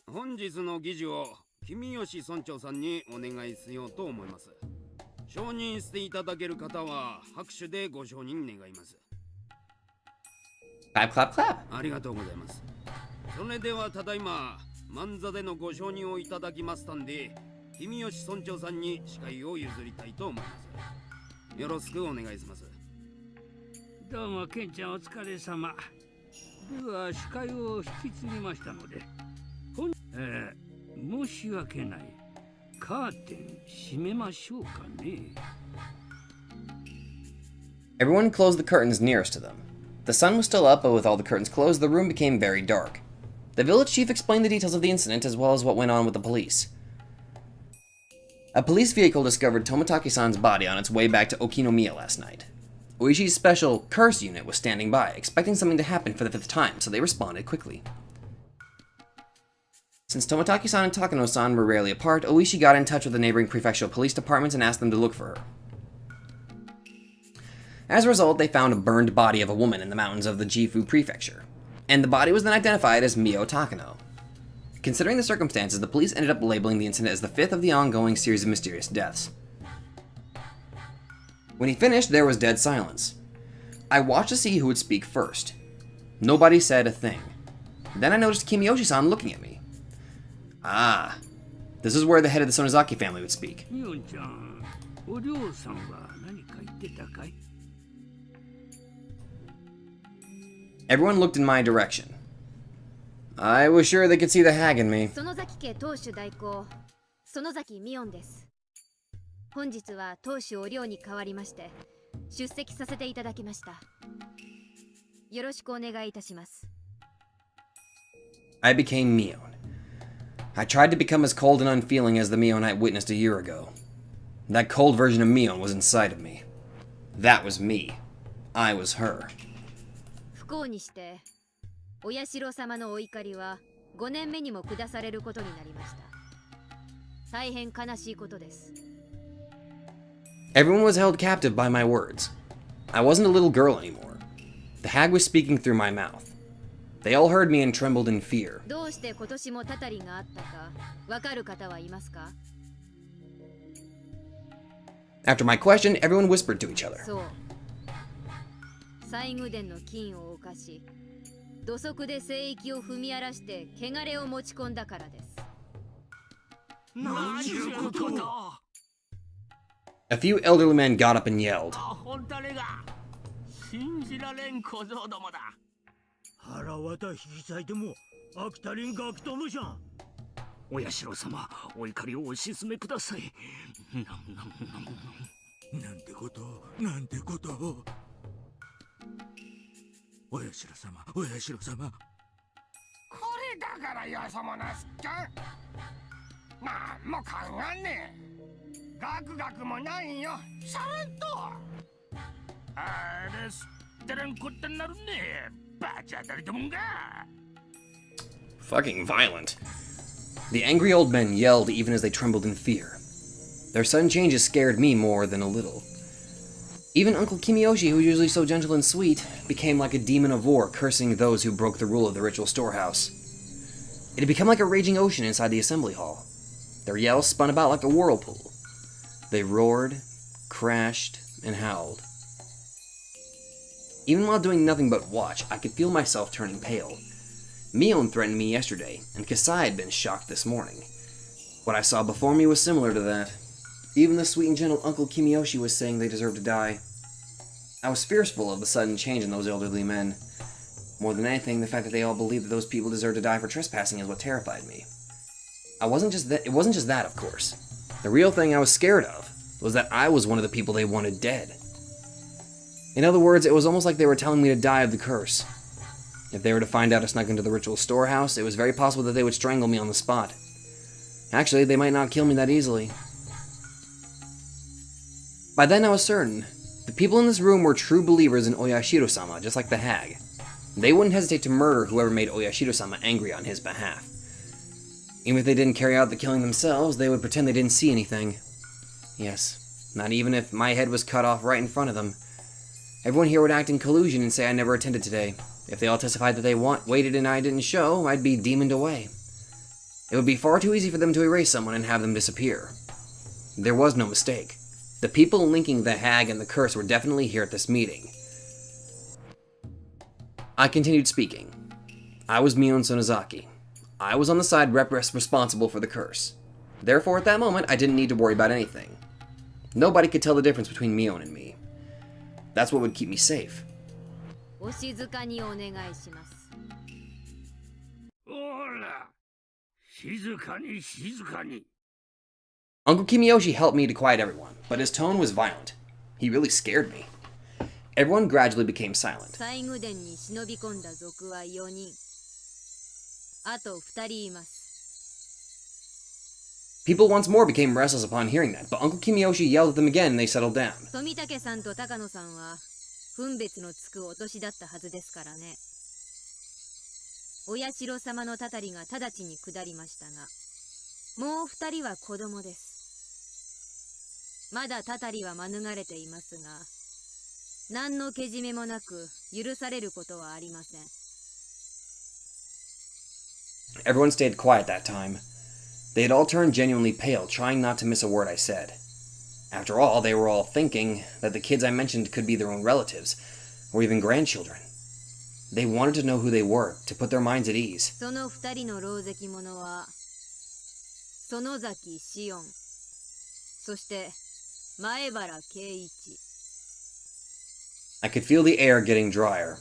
本日の議事を君吉村長さんにお願いしようと思います。承認していただける方は拍手でご承認願います。Clap, clap, clap. ありがとうございます。それではただいま万座でのご承認をいただきましたんで、君吉村長さんに司会を譲りたいと思います。よろしくお願いします。どうもケンちゃんお疲れ様。では司会を引き継ぎましたので、申し訳ない。カーテン閉めましょうかね。Everyone closed the curtains nearest to them. The sun was still up, but with all the curtains closed, the room became very dark. The village chief explained the details of the incident as well as what went on with the police. A police vehicle discovered Toмотaki-san's body on its way back to Okinomiya last night. Oishi's special curse unit was standing by, expecting something to happen for the 5th time, so they responded quickly. Since Toмотaki-san and Takano-san were rarely apart, Oishi got in touch with the neighboring prefectural police departments and asked them to look for her. As a result, they found a burned body of a woman in the mountains of the Gifu prefecture, and the body was then identified as Mio Takano. Considering the circumstances, the police ended up labeling the incident as the 5th of the ongoing series of mysterious deaths. When he finished, there was dead silence. I watched to see who would speak first. Nobody said a thing. Then I noticed Kimiyoshi-san looking at me. Ah, this is where the head of the Sonozaki family would speak. ミオンちゃん、お嬢さんは何か言ってたかい？ Everyone looked in my direction. I was sure they could see the hag in me. 園崎家当主代行園崎ミオンです。本日は当主お寮に代わりまして出席させていただきました。よろしくお願いいたします。I became Mion. I tried to become as cold and unfeeling as the Mion I witnessed a year ago. That cold version of Mion was inside of me. That was me. I was her. 不幸にしてお社様のお怒りは5年目にも下されることになりました。大変悲しいことです。Everyone was held captive by my words. I wasn't a little girl anymore. The hag was speaking through my mouth. They all heard me and trembled in fear. どうして今年もたたりがあったかわかる方はいますか？ After my question, everyone whispered to each other. そう。西宮殿の金を犯し、土足で聖域を踏み荒らして汚れを持ち込んだからです。何いうことだ。 A few elderly men got up and yelled. 本当が信じられん小僧どもだ。腹渡引き裂いても飽きたりんガキ友じゃん。お社様、お怒りをお鎮めください。なんてことなんてこと。お社様、お社様。これだからよそ者すっちゃん。なんも考えねえ。ガクガクもないよ。さらんと。あれすってらんこってなるね。バチ当たりどもんが。Fucking violent. The angry old men yelled even as they trembled in fear. Their sudden changes scared me more than a little. Even Uncle Kimiyoshi, who was usually so gentle and sweet, became like a demon of war, cursing those who broke the rule of the ritual storehouse. It had become like a raging ocean inside the assembly hall. Their yells spun about like a whirlpool. They roared, crashed, and howled. Even while doing nothing but watch, I could feel myself turning pale. Mion threatened me yesterday, and Kasai had been shocked this morning. What I saw before me was similar to that. Even the sweet and gentle Uncle Kimiyoshi was saying they deserved to die. I was fearful of the sudden change in those elderly men. More than anything, the fact that they all believed that those people deserved to die for trespassing is what terrified me. It wasn't just that, of course. The real thing I was scared of was that I was one of the people they wanted dead. In other words, it was almost like they were telling me to die of the curse. If they were to find out I snuck into the ritual storehouse, it was very possible that they would strangle me on the spot. Actually, they might not kill me that easily. By then I was certain. The people in this room were true believers in Oyashiro-sama, just like the hag. They wouldn't hesitate to murder whoever made Oyashiro-sama angry on his behalf. Even if they didn't carry out the killing themselves, they would pretend they didn't see anything. Yes, not even if my head was cut off right in front of them. Everyone here would act in collusion and say I never attended today. If they all testified that they waited and I didn't show, I'd be demoned away. It would be far too easy for them to erase someone and have them disappear. There was no mistake. The people linking the hag and the curse were definitely here at this meeting. I continued speaking. I was Mion Sonozaki. I was on the side responsible for the curse. Therefore, at that moment, I didn't need to worry about anything. Nobody could tell the difference between Mion and me. That's what would keep me safe. お静かにお願いします。ほら、静かに静かに。 Uncle Kimiyoshi helped me to quiet everyone, but his tone was violent. He really scared me. Everyone gradually became silent. 西宮殿に忍び込んだ賊は4人。あと2人います。 People once more became restless upon hearing that, but Uncle Kimiyoshi yelled at them again and they settled down. 富武さんと高野さんは分別のつくお年だったはずですからね。お社様のたたりが直ちに下りましたが、もう2人は子供です。まだたたりは免れていますが、何のけじめもなく許されることはありません。 Everyone stayed quiet that time. They had all turned genuinely pale, trying not to miss a word I said. After all, they were all thinking that the kids I mentioned could be their own relatives, or even grandchildren. They wanted to know who they were, to put their minds at ease. その2人の狼藉者は、園崎シオン、そして前原圭一。 I could feel the air getting drier.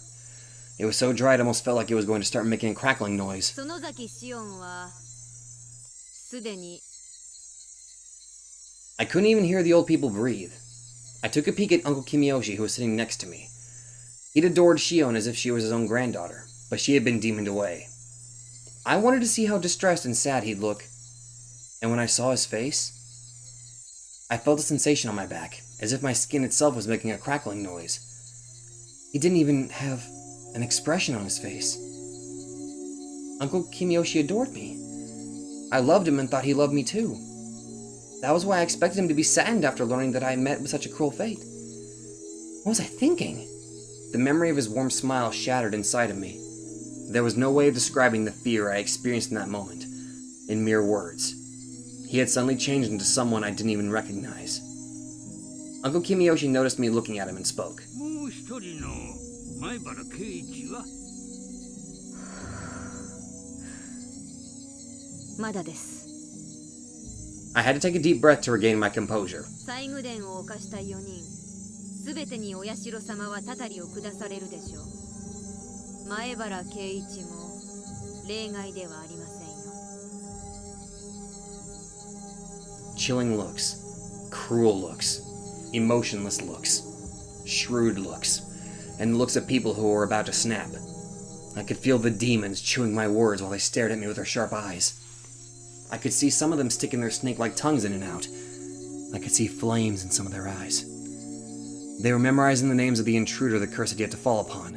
It was so dry it almost felt like it was going to start making a crackling noise. 園崎シオンはすでに I couldn't even hear the old people breathe. I took a peek at Uncle Kimiyoshi, who was sitting next to me. He'd adored Shion as if she was his own granddaughter, but she had been demoned away. I wanted to see how distressed and sad he'd look. And when I saw his face, I felt a sensation on my back, as if my skin itself was making a crackling noise. He didn't even have an expression on his face. Uncle Kimiyoshi adored me. I loved him and thought he loved me too. That was why I expected him to be saddened after learning that I met with such a cruel fate. What was I thinking? The memory of his warm smile shattered inside of me. There was no way of describing the fear I experienced in that moment, in mere words. He had suddenly changed into someone I didn't even recognize. Uncle Kimiyoshi noticed me looking at him and spoke. もう一人の前原圭一は まだです。 I had to take a deep breath to regain my composure. 西宮殿を犯した4人、すべてにお社様はたたりを下されるでしょう。前原圭一も例外ではありませんよ。 Chilling looks, cruel looks, emotionless looks, shrewd looks, and looks of people who were about to snap. I could feel the demons chewing my words while they stared at me with their sharp eyes. I could see some of them sticking their snake-like tongues in and out. I could see flames in some of their eyes. They were memorizing the names of the intruder the curse had yet to fall upon.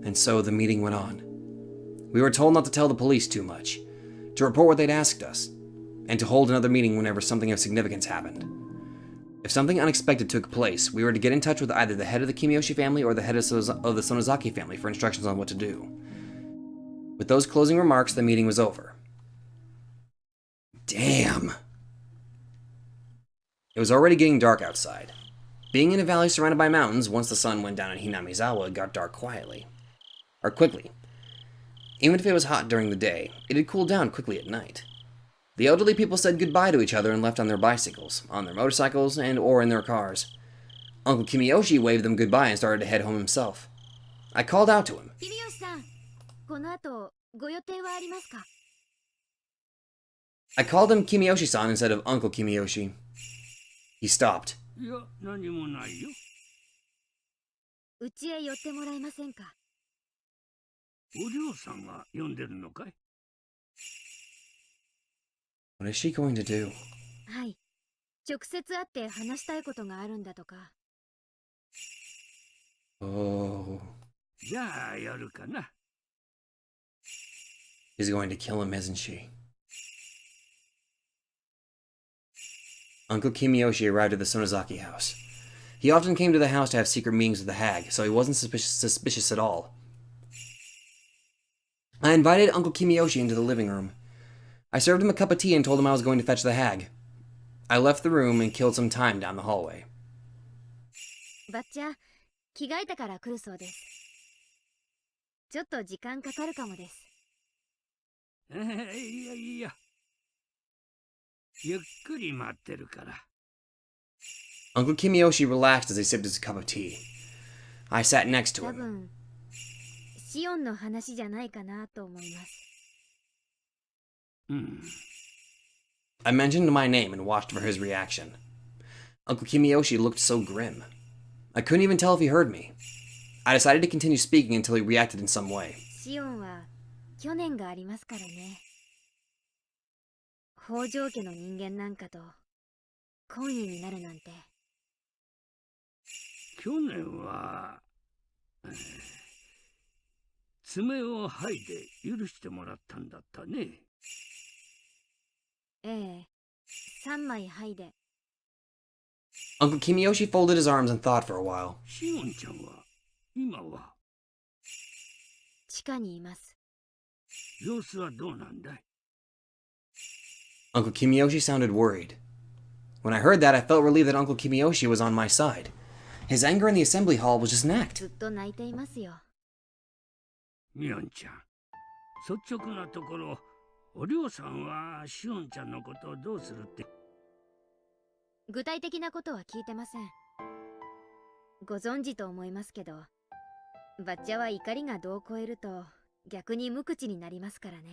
And so the meeting went on. We were told not to tell the police too much, to report what they'd asked us, and to hold another meeting whenever something of significance happened. If something unexpected took place, we were to get in touch with either the head of the Kimiyoshi family or the head of the Sonozaki family for instructions on what to do. With those closing remarks, the meeting was over. Damn! It was already getting dark outside. Being in a valley surrounded by mountains, once the sun went down in Hinamizawa, it got dark quietly. Or quickly. Even if it was hot during the day, it had cooled down quickly at night. The elderly people said goodbye to each other and left on their bicycles, on their motorcycles, and or in their cars. Uncle Kimiyoshi waved them goodbye and started to head home himself. I called out to him. 君吉さん、この後ご予定はありますか？ I called him Kimiyoshi-san instead of Uncle Kimiyoshi. He stopped. いや、何もないよ。うちへ寄ってもらえませんか？お嬢さんが呼んでるのかい？ What is she going to do? はい。直接会って話したいことがあるんだとか。Oh. じゃあ、やるかな。She's going to kill him, isn't she? Uncle Kimiyoshi arrived at the Sonozaki house. He often came to the house to have secret meetings with the hag, so he wasn't suspicious at all. I invited Uncle Kimiyoshi into the living room. I served him a cup of tea and told him I was going to fetch the hag. I left the room and killed some time down the hallway. ばっちゃ、着替えたから来るそうです。ちょっと時間かかるかもです。いやいや。ゆっくり待ってるから。Uncle Kimiyoshi relaxed as he sipped his cup of tea. I sat next to 多 him. 分、シオンの話じゃないかなと思います。I mentioned my name and watched for his reaction. Uncle Kimiyoshi looked so grim. I couldn't even tell if he heard me. I decided to continue speaking until he reacted in some way. シオンは去年がありますからね。北条家の人間なんかと懇意になるなんて。去年は、爪を剥いで許してもらったんだったね。ええ、3枚剥いで。Uncle Kimiyoshi folded his arms and thought for a while. シオンちゃんは今は地下にいます。様子はどうなんだい？ Uncle Kimiyoshi sounded worried. When I heard that, I felt relieved that Uncle Kimiyoshi was on my side. His anger in the assembly hall was just an act. ずっと泣いていますよ。ミオンちゃん、率直なところ、お嬢さんはシオンちゃんのことをどうするって？具体的なことは聞いてません。ご存知と思いますけど、バッチャは怒りが度を超えると逆に無口になりますからね。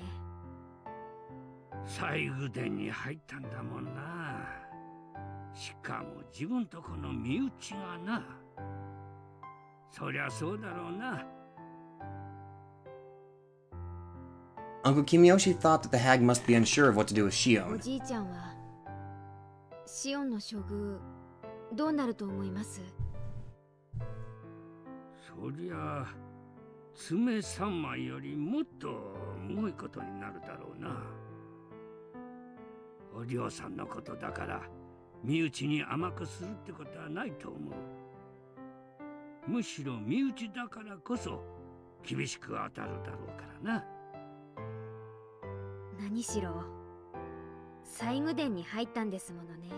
西宮殿に入ったんだもんな。しかも自分とこの身内がな。そりゃそうだろうな。Uncle Kimiyoshi thought that the hag must be unsure of what to do with お Shion. じいちゃんはシオンの処遇どうなると思います？そりゃ爪3枚よりもっとむごいことになるだろうな。お嬢さんのことだから身内に甘くするってことはないと思う。むしろ身内だからこそ厳しく当たるだろうからな。何しろ西宮殿に入ったんですものね。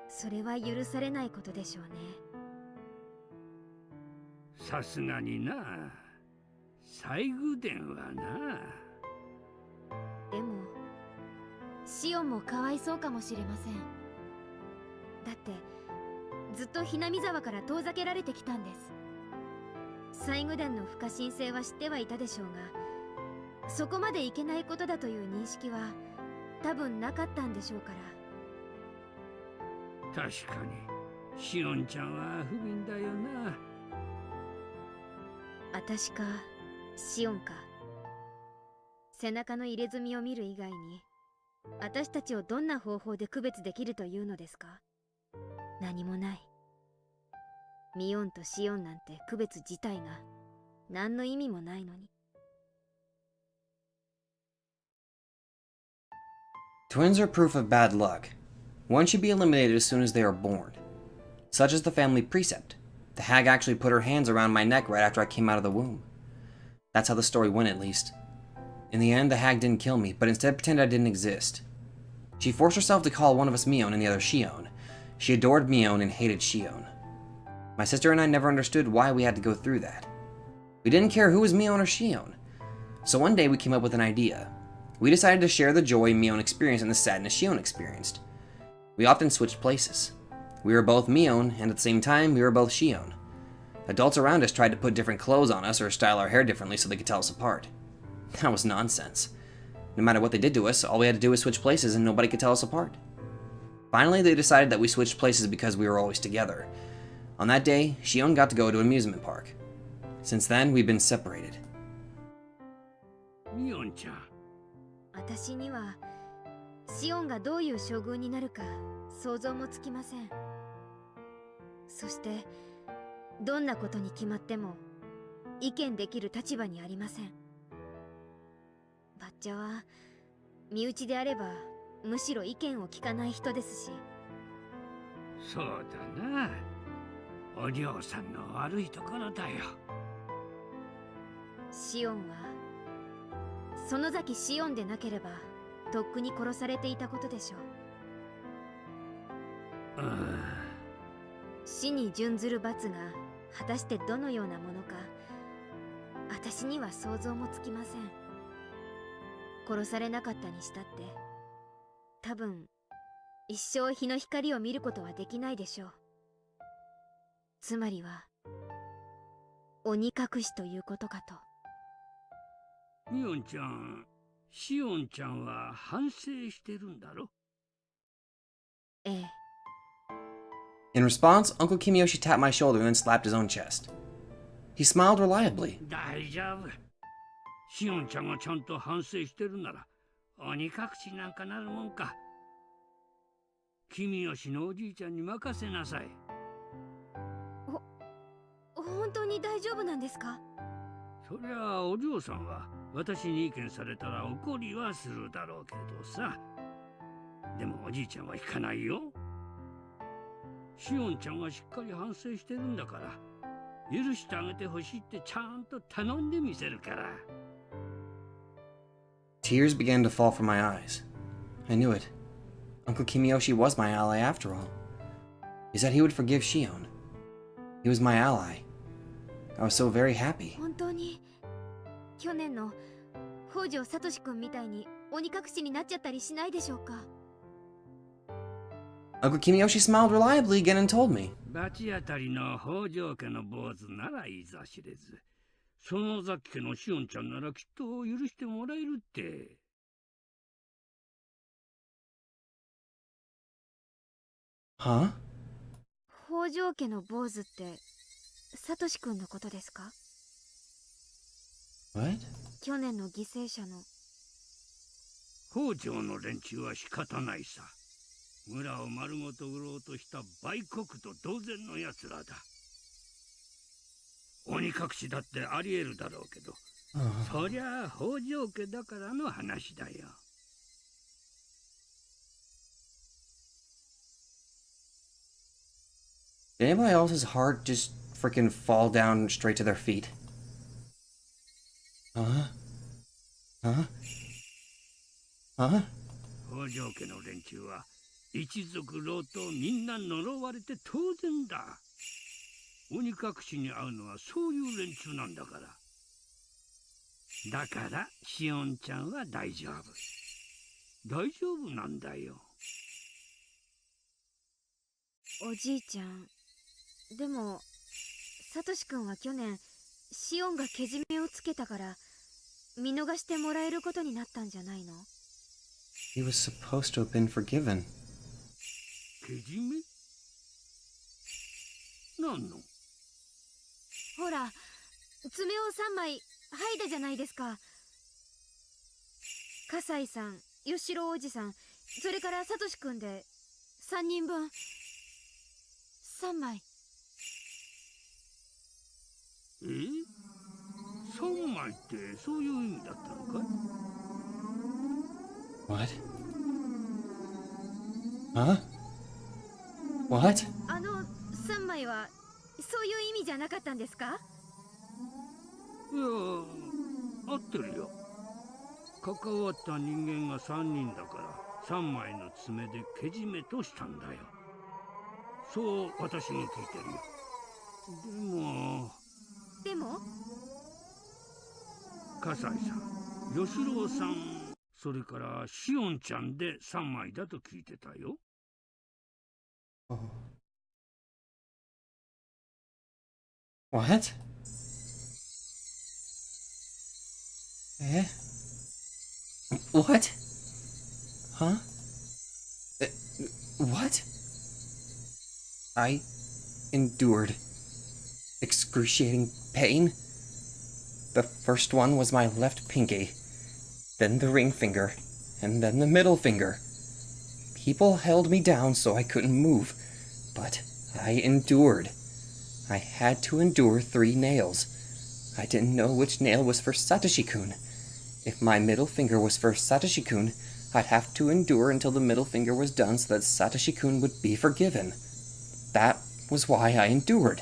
それは許されないことでしょうね。さすがにな、西宮殿はな。でもシオンもかわいそうかもしれません。だってずっとひなみ沢から遠ざけられてきたんです。西宮殿の不可侵性は知ってはいたでしょうが、そこまでいけないことだという認識は多分なかったんでしょうから。確かにシオンちゃんは不憫だよな。私かシオンか、背中の入れ墨を見る以外に私たちをどんな方法で区別できるというのですか？何もない。ミオンとシオンなんて区別自体が何の意味もないのに。Twins are proof of bad luck. One should be eliminated as soon as they are born. Such is the family precept. The hag actually put her hands around my neck right after I came out of the womb. That's how the story went, at least. In the end, the hag didn't kill me, but instead pretended I didn't exist. She forced herself to call one of us Mion and the other Shion. She adored Mion and hated Shion. My sister and I never understood why we had to go through that. We didn't care who was Mion or Shion. So one day we came up with an idea. We decided to share the joy Mion experienced and the sadness Shion experienced. We often switched places. We were both Mion, and at the same time, we were both Shion. Adults around us tried to put different clothes on us or style our hair differently so they could tell us apart. That was nonsense. No matter what they did to us, all we had to do was switch places and nobody could tell us apart. Finally, they decided that we switched places because we were always together. On that day, Shion got to go to an amusement park. Since then, we've been separated. ミオンちゃん、私にはシオンがどういう将軍になるか想像もつきません。そしてどんなことに決まっても意見できる立場にありません。バッチャは身内であればむしろ意見を聞かない人ですし。そうだな。お嬢さんの悪いところだよ。シオンは園崎シオンでなければとっくに殺されていたことでしょう。死に準ずる罰が果たしてどのようなものか私には想像もつきません。殺されなかったにしたって多分一生日の光を見ることはできないでしょう。つまりは鬼隠しということかと。ミオンちゃん、シオンちゃんは反省してるんだろ？ええ。In response, Uncle Kimiyoshi tapped my shoulder and then slapped his own chest. He smiled reliably. 大丈夫。シオンちゃんがちゃんと反省してるなら鬼隠しなんかなるもんか。君吉のおじいちゃんに任せなさい。本当に大丈夫なんですか？そりゃあお嬢さんは私に意見されたら怒りはするだろうけどさ。でもおじいちゃんは引かないよ。シオンちゃんがしっかり反省してるんだから許してあげてほしいってちゃんと頼んでみせるから。Tears began to fall from my eyes. I knew it. Uncle Kimiyoshi was my ally after all. He said he would forgive Shion. He was my ally. I was so very happy. 本当に去年の北条聡君みたいに鬼隠しになっちゃったりしないでしょうか？ Uncle Kimiyoshi smiled reliably again and told me. 罰当たりの北条家の坊主ならいざ知れず、園崎家のシオンちゃんならきっと許してもらえるって。Huh? 北条家の坊主って聡君のことですか？ What? 去年の犠牲者の。北条の連中は仕方ないさ。村を丸ごと売ろうとした売国と同然のやつらだ。鬼隠しだってありえるだろうけど、そりゃあ北条家だからの話だよ。Did anybody else's heart just freaking fall down straight to their feet? Huh? Huh? Huh? 北条家の連中は一族老頭みんな呪われて当然だ。鬼隠しに会うのはそういう連中なんだから。だからシオンちゃんは大丈夫。大丈夫なんだよ。おじいちゃん、でも聡君は去年シオンがけじめをつけたから見逃してもらえることになったんじゃないの？ He was supposed to have been forgiven. けじめ？何の？ほら、爪を3枚剥いだじゃないですか。葛西さん、吉郎おじさん、それから聡君で3人分3枚。え？3枚ってそういう意味だったのかい？ What? Huh? What? 3枚はそういう意味じゃなかったんですか？いや、合ってるよ。関わった人間が3人だから3枚の爪でけじめとしたんだよ。そう私に聞いてるよ。でも葛西さん、吉郎さん、それからシオンちゃんで3枚だと聞いてたよ。What? Eh? What? Huh? What? I endured excruciating pain. The first one was my left pinky, then the ring finger, and then the middle finger. People held me down so I couldn't move, but I endured. I had to endure 3 nails. I didn't know which nail was for Satoshi-kun. If my middle finger was for Satoshi-kun, I'd have to endure until the middle finger was done so that Satoshi-kun would be forgiven. That was why I endured.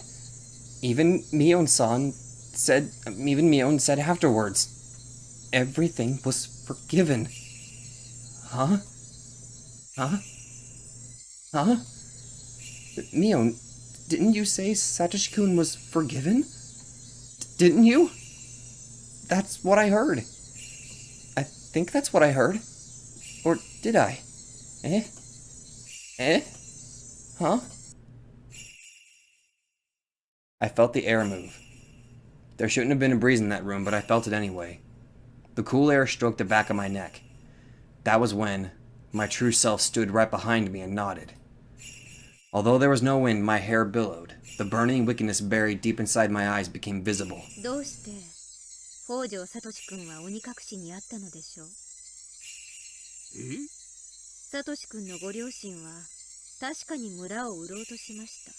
Even Mion said afterwards, everything was forgiven. Huh? Huh? Huh? Mion, didn't you say Satoshi-kun was forgiven? Didn't you? That's what I heard. I think that's what I heard. Or did I? Eh? Eh? Huh? I felt the air move. There shouldn't have been a breeze in that room, but I felt it anyway. The cool air stroked the back of my neck. That was when my true self stood right behind me and nodded. Although there was no wind, my hair billowed. The burning wickedness buried deep inside my eyes became visible. どうして北条聡君は鬼隠しにあったのでしょう。聡君のご両親は確かに村を売ろうとしました。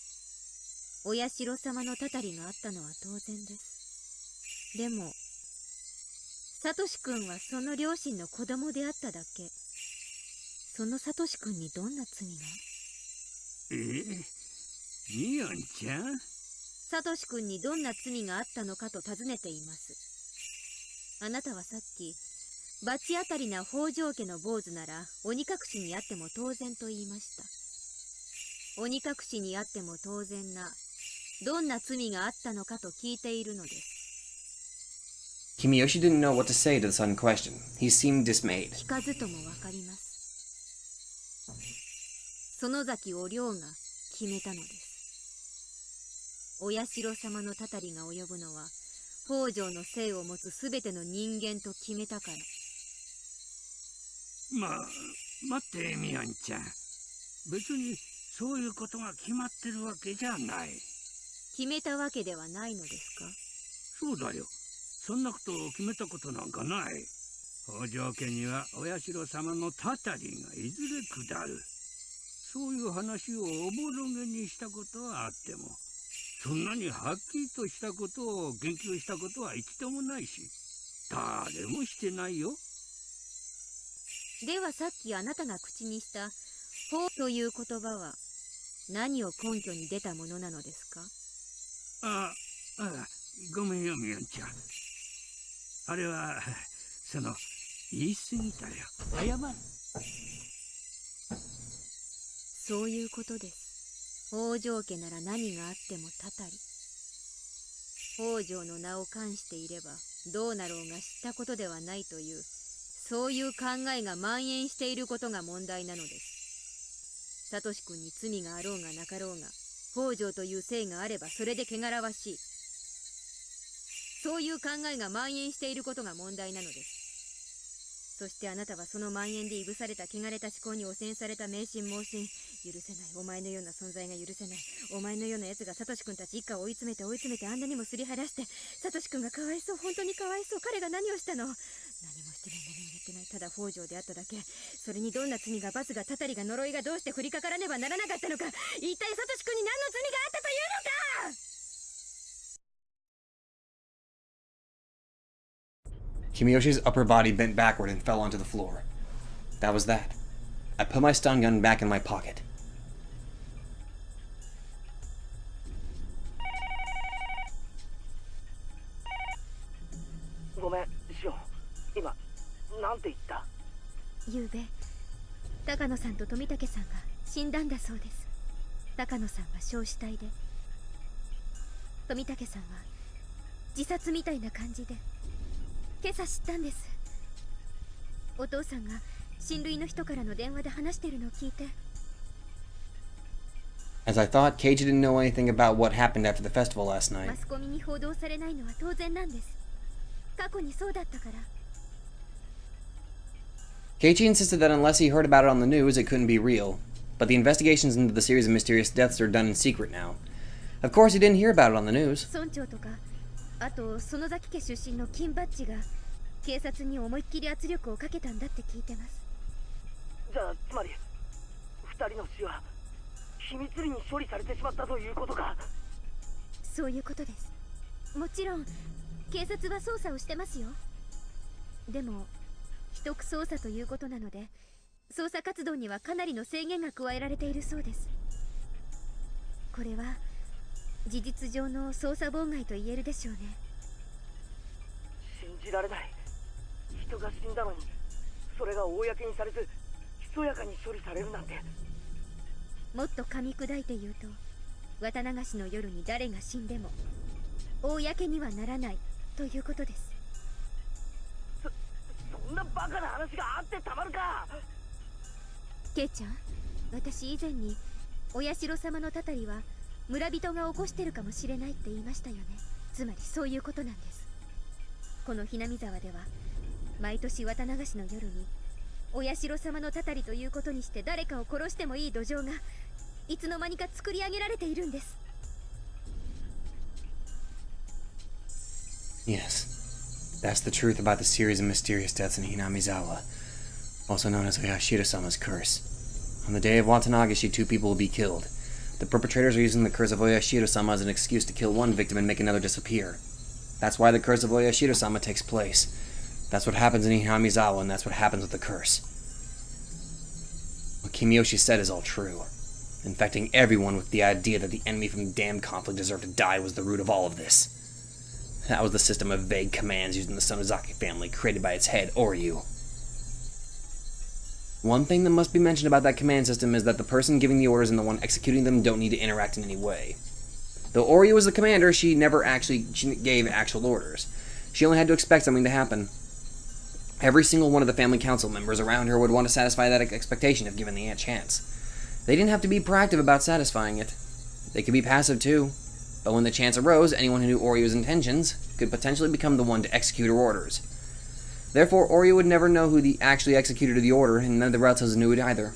お社様のたたりがあったのは当然です。でも聡君はその両親の子供であっただけ。その聡君にどんな罪が？ミオンちゃん？聡君にどんな罪があったのかと尋ねています。あなたはさっき罰当たりな北条家の坊主なら鬼隠しにあっても当然と言いました。鬼隠しにあっても当然などんな罪があったのかと聞いているのです。Kimiyoshi didn't know what to say to the sudden question. He seemed dismayed. 聞かずともわかります。園崎お涼が決めたのです。お社様のたたりが及ぶのは北条の姓を持つすべての人間と決めたから。待ってミオンちゃん。別にそういうことが決まってるわけじゃない。決めたわけではないのですか？そうだよ。そんなことを決めたことなんかない。北条家にはお社様のたたりがいずれ下る。そういう話をおぼろげにしたことはあっても、そんなにはっきりとしたことを言及したことは一度もないし、誰もしてないよ。ではさっきあなたが口にした「法」という言葉は何を根拠に出たものなのですか？ごめんよミオンちゃん。あれは言い過ぎたよ。謝る。そういうことです。北条家なら何があってもたたり。北条の名を冠していればどうなろうが知ったことではないというそういう考えが蔓延していることが問題なのです。聡君に罪があろうがなかろうが北条という姓があればそれで汚らわしい。そういう考えが蔓延していることが問題なのです。そしてあなたはその蔓延でいぶされた汚れた思考に汚染された迷信盲信。許せない。お前のような存在が許せない。お前のような奴が聡君たち一家を追い詰めてあんなにもすり減らして聡君がかわいそう。本当にかわいそう。彼が何をしたの？何もしてない。何も言ってない。ただ北条であっただけ。それにどんな罪が罰がたたりが呪いがどうして降りかからねばならなかったのか。一体聡君に何の罪があったというのか。Kimiyoshi's upper body bent backward and fell onto the floor. That was that. I put my stun gun back in my pocket. Yube, 高野さんと富武さんが死んだんだそうです。高野さんは焼死体で、富武さんは自殺みたいな感じで。今朝知ったんです。お父さんが親類の人からの電話で話してるのを聞いて。 As I thought, Keiji didn't know anything about what happened after the festival last マ night. スコミに報道されないのは当然なんです。過去にそうだったから。 Keiichi insisted that unless he heard about it on the news, it couldn't be real. But the investigations into the series of mysterious deaths are done in secret now. Of course, he didn't hear about it on the news. 村長とか、あと園崎家出身の金バッジが警察に思いっきり圧力をかけたんだって聞いてます。じゃあつまり2人の死は秘密裏に処理されてしまったということか。そういうことです。もちろん警察は捜査をしてますよ。でも秘匿捜査ということなので、捜査活動にはかなりの制限が加えられているそうです。これは事実上の捜査妨害と言えるでしょうね。信じられない。人が死んだのにそれが公にされずひそやかに処理されるなんて。もっと噛み砕いて言うと、綿流しの夜に誰が死んでも公にはならないということです。そんなバカな話があってたまるか。ケイちゃん、私以前にお社様のたたりは村人が起こしてるかもしれないって言いましたよね。つまりそういうことなんです。このひなみ沢では毎年綿流しの夜にお社様のたたりということにして誰かを殺してもいい土壌がいつの間にか作り上げられているんです。 Yes, that's the truth about the series of mysterious deaths in Hinamizawa, also known as Oyashiro-sama's curse. On the day of Watanagashi, 2 people will be killed. The perpetrators are using the curse of Oyashiro-sama as an excuse to kill one victim and make another disappear. That's why the curse of Oyashiro-sama takes place. That's what happens in Hinamizawa, and that's what happens with the curse. What Kimiyoshi said is all true. Infecting everyone with the idea that the enemy from the damned conflict deserved to die was the root of all of this. That was the system of vague commands used in the Sonozaki family, created by its head, Oryu. One thing that must be mentioned about that command system is that the person giving the orders and the one executing them don't need to interact in any way. Though Oryu was the commander, she never gave actual orders. She only had to expect something to happen. Every single one of the family council members around her would want to satisfy that expectation if given the chance. They didn't have to be proactive about satisfying it. They could be passive too. But when the chance arose, anyone who knew Oryu's intentions could potentially become the one to execute her orders. Therefore, Oryu would never know who actually executed the order, and none of the relatives knew it either.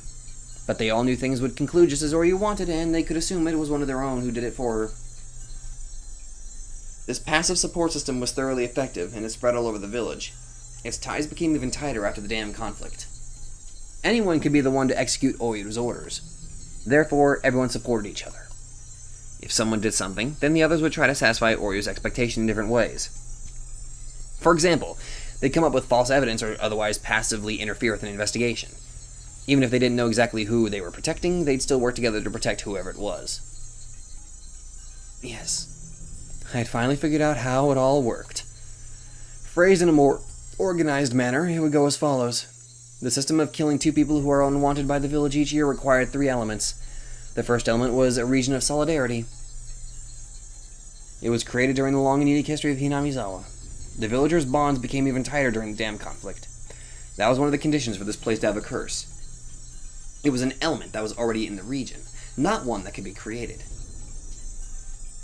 But they all knew things would conclude just as Oryu wanted, and they could assume it was one of their own who did it for her. This passive support system was thoroughly effective, and it spread all over the village. Its ties became even tighter after the damn conflict. Anyone could be the one to execute Oryu's orders. Therefore, everyone supported each other. If someone did something, then the others would try to satisfy Oryu's expectation in different ways. For example, they'd come up with false evidence or otherwise passively interfere with an investigation. Even if they didn't know exactly who they were protecting, they'd still work together to protect whoever it was. Yes, I had finally figured out how it all worked. Phrased in a more organized manner, it would go as follows. The system of killing 2 people who are unwanted by the village each year required 3 elements. The first element was a region of solidarity. It was created during the long and unique history of Hinamizawa. The villagers' bonds became even tighter during the dam conflict. That was one of the conditions for this place to have a curse. It was an element that was already in the region, not one that could be created.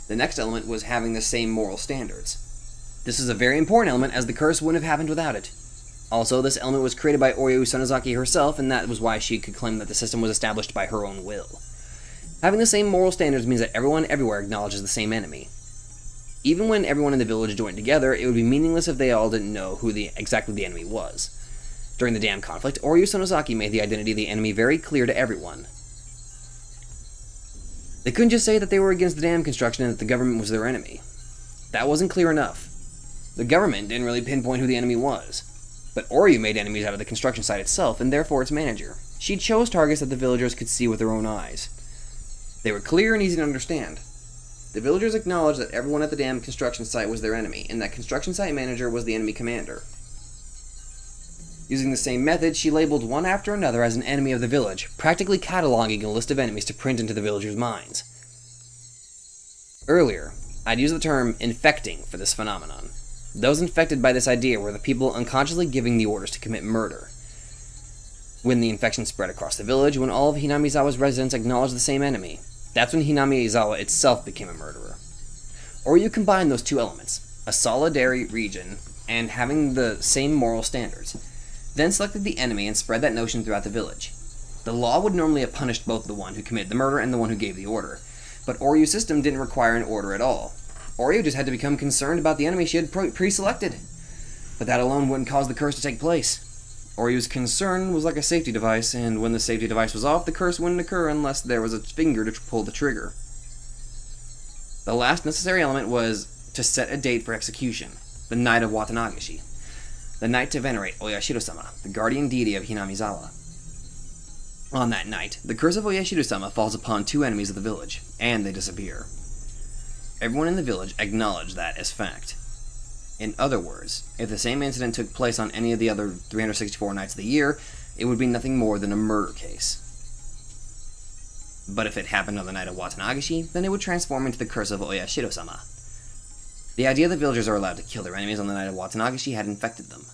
The next element was having the same moral standards. This is a very important element, as the curse wouldn't have happened without it. Also, this element was created by Oryu Sonozaki herself, and that was why she could claim that the system was established by her own will. Having the same moral standards means that everyone everywhere acknowledges the same enemy. Even when everyone in the village joined together, it would be meaningless if they all didn't know who exactly the enemy was. During the dam conflict, Oryu Sonozaki made the identity of the enemy very clear to everyone. They couldn't just say that they were against the dam construction and that the government was their enemy. That wasn't clear enough. The government didn't really pinpoint who the enemy was. But Oryu made enemies out of the construction site itself, and therefore its manager. She chose targets that the villagers could see with their own eyes. They were clear and easy to understand. The villagers acknowledged that everyone at the dam construction site was their enemy, and that construction site manager was the enemy commander. Using the same method, she labeled one after another as an enemy of the village, practically cataloging a list of enemies to print into the villagers' minds. Earlier, I'd used the term infecting for this phenomenon. Those infected by this idea were the people unconsciously giving the orders to commit murder. When the infection spread across the village, when all of Hinamizawa's residents acknowledged the same enemy, that's when Hinamizawa itself became a murderer. Or you combine those two elements, a solidary region and having the same moral standards, then selected the enemy and spread that notion throughout the village. The law would normally have punished both the one who committed the murder and the one who gave the order, but Oryu's system didn't require an order at all. Oryu just had to become concerned about the enemy she had pre-selected. But that alone wouldn't cause the curse to take place. Oryu's concern was like a safety device, and when the safety device was off, the curse wouldn't occur unless there was a finger to pull the trigger. The last necessary element was to set a date for execution, the night of Watanagashi, the night to venerate Oyashiro-sama, the guardian deity of Hinamizawa. On that night, the curse of Oyashiro-sama falls upon two enemies of the village, and they disappear. Everyone in the village acknowledged that as fact. In other words, if the same incident took place on any of the other 364 nights of the year, it would be nothing more than a murder case. But if it happened on the night of Watanagashi, then it would transform into the curse of Oyashiro-sama. The idea that villagers are allowed to kill their enemies on the night of Watanagashi had infected them.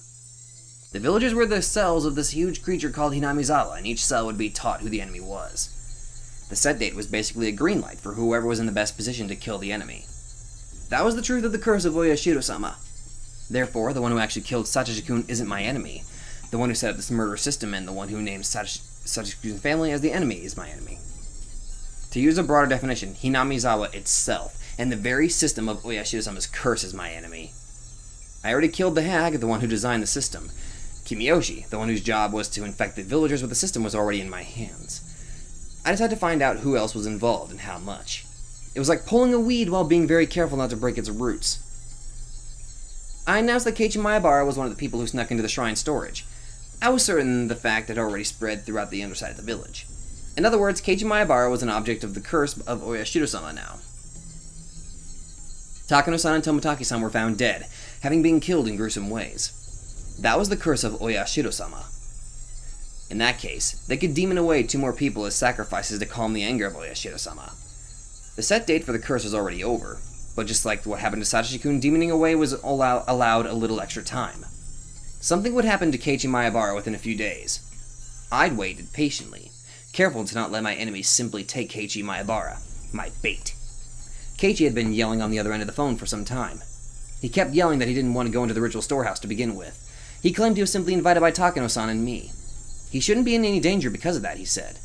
The villagers were the cells of this huge creature called Hinamizawa, and each cell would be taught who the enemy was. The set date was basically a green light for whoever was in the best position to kill the enemy. That was the truth of the curse of Oyashiro-sama. Therefore, the one who actually killed Satoshi-kun isn't my enemy. The one who set up this murder system and the one who names Satoshi-kun's family as the enemy is my enemy. To use a broader definition, Hinamizawa itself, and the very system of Oyashiro-sama's curse is my enemy. I already killed the hag, the one who designed the system. Kimiyoshi, the one whose job was to infect the villagers with the system, was already in my hands. I just had to find out who else was involved and how much. It was like pulling a weed while being very careful not to break its roots. I announced that Keiichi Maebara was one of the people who snuck into the shrine storage. I was certain the fact had already spread throughout the underside of the village. In other words, Keiichi Maebara was an object of the curse of Oyashiro-sama now. Takano-san and Toмотaki-san were found dead, having been killed in gruesome ways. That was the curse of Oyashiro-sama. In that case, they could demon away two more people as sacrifices to calm the anger of Oyashiro-sama. The set date for the curse was already over, but just like what happened to Satoshi-kun, demoning away was allowed a little extra time. Something would happen to Keiichi Maebara within a few days. I'd waited patiently, careful to not let my enemies simply take Keiichi Maebara, my bait. Keiichi had been yelling on the other end of the phone for some time. He kept yelling that he didn't want to go into the ritual storehouse to begin with. He claimed he was simply invited by Takano-san and me. He shouldn't be in any danger because of that, he said.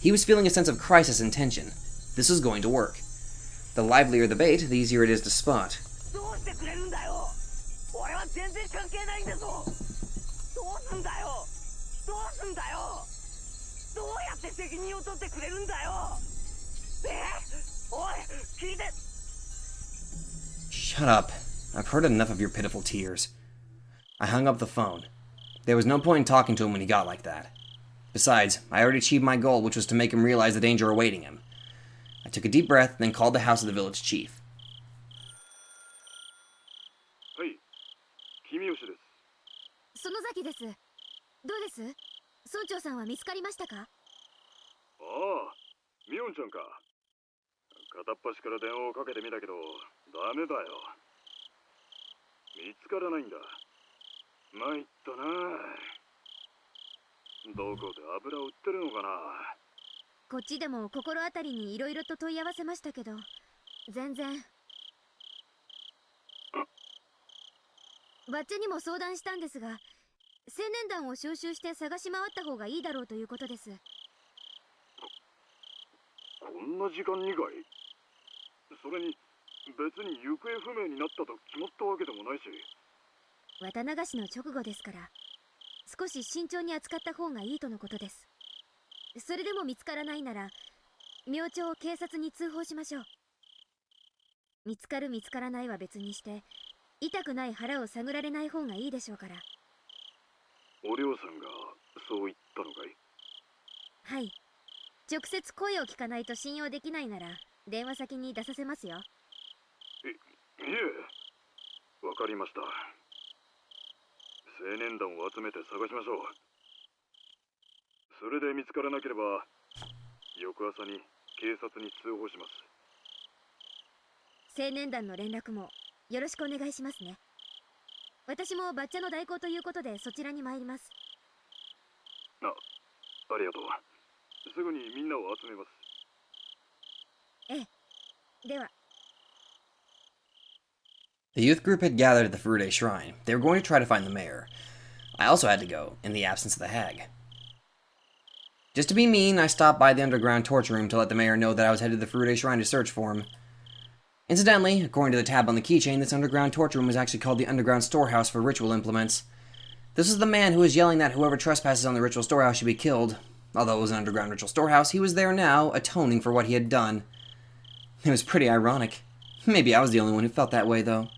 He was feeling a sense of crisis and tension. This was going to work. The livelier the bait, the easier it is to spot. Shut up. I've heard enough of your pitiful tears. I hung up the phone. There was no point in talking to him when he got like that. Besides, I already achieved my goal, which was to make him realize the danger awaiting him. I took a deep breath, then called the house of the village chief. Hey, Kimiyoshi です。園崎です。どうです？村長さんは見つかりましたか？ああ、ミオンちゃんか。片っ端から電話をかけてみたけど、ダメだよ。見つからないんだ。参ったな。どこで油売ってるのかな。こっちでも心当たりにいろいろと問い合わせましたけど、全然。バッチャにも相談したんですが、青年団を招集して探し回った方がいいだろうということです。こんな時間にかい？それに別に行方不明になったと決まったわけでもないし。綿流しの直後ですから、少し慎重に扱った方がいいとのことです。それでも見つからないなら、明朝を警察に通報しましょう。見つかる見つからないは別にして、痛くない腹を探られない方がいいでしょうから。お嬢さんがそう言ったのかい？はい。直接声を聞かないと信用できないなら、電話先に出させますよ。いえ、わかりました。青年団を集めて探しましょう。それで見つからなければ、翌朝に警察に通報します。青年団の連絡もよろしくお願いしますね。私もバッチャの代行ということでそちらに参ります。ありがとう。すぐにみんなを集めます。ええ、では。 The youth group had gathered at the Furude Shrine. They were going to try to find the mayor. I also had to go, in the absence of the hag. Just to be mean, I stopped by the underground torture room to let the mayor know that I was headed to the Furude Shrine to search for him. Incidentally, according to the tab on the keychain, this underground torture room was actually called the Underground Storehouse for Ritual Implements. This is the man who was yelling that whoever trespasses on the ritual storehouse should be killed. Although it was an underground ritual storehouse, he was there now, atoning for what he had done. It was pretty ironic. Maybe I was the only one who felt that way, though.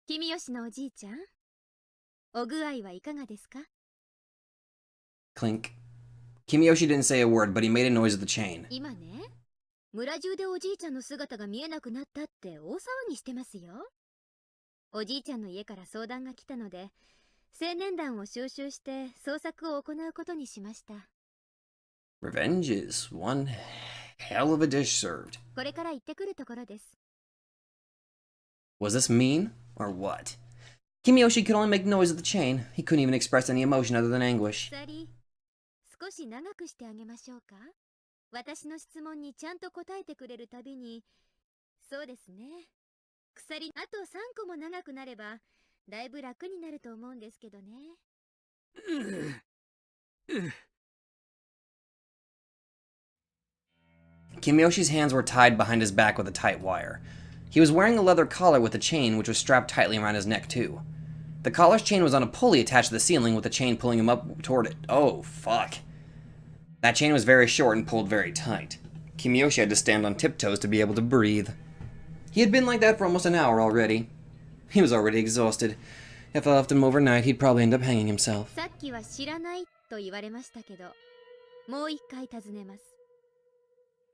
君吉のおじいちゃん、お具合はいかがですか? Clink. Kimiyoshi didn't say a word, but he made a noise with the chain. 今ね、村中でおじいちゃんの姿が見えなくなったって大騒ぎしてますよ。おじいちゃんの家から相談が来たので、青年団を招集して捜索を行うことにしました。Revenge is one hell of a dish served. これから行ってくるところです。Was this mean, or what? Kimiyoshi could only make noise with the chain. He couldn't even express any emotion other than anguish. 鎖、少し長くしてあげましょうか。私の質問にちゃんと答えてくれるたびに、そうですね。鎖、あと3個も長くなれば、だいぶ楽になると思うんですけどね。Kimiyoshi's hands were tied behind his back with a tight wire. He was wearing a leather collar with a chain which was strapped tightly around his neck too. The collar's chain was on a pulley attached to the ceiling with the chain pulling him up toward it. Oh, fuck. That chain was very short and pulled very tight. Kimiyoshi had to stand on tiptoes to be able to breathe. He had been like that for almost an hour already. He was already exhausted. If I left him overnight, he'd probably end up hanging himself. さっきは知らないと言われましたけど、もう一回尋ねます。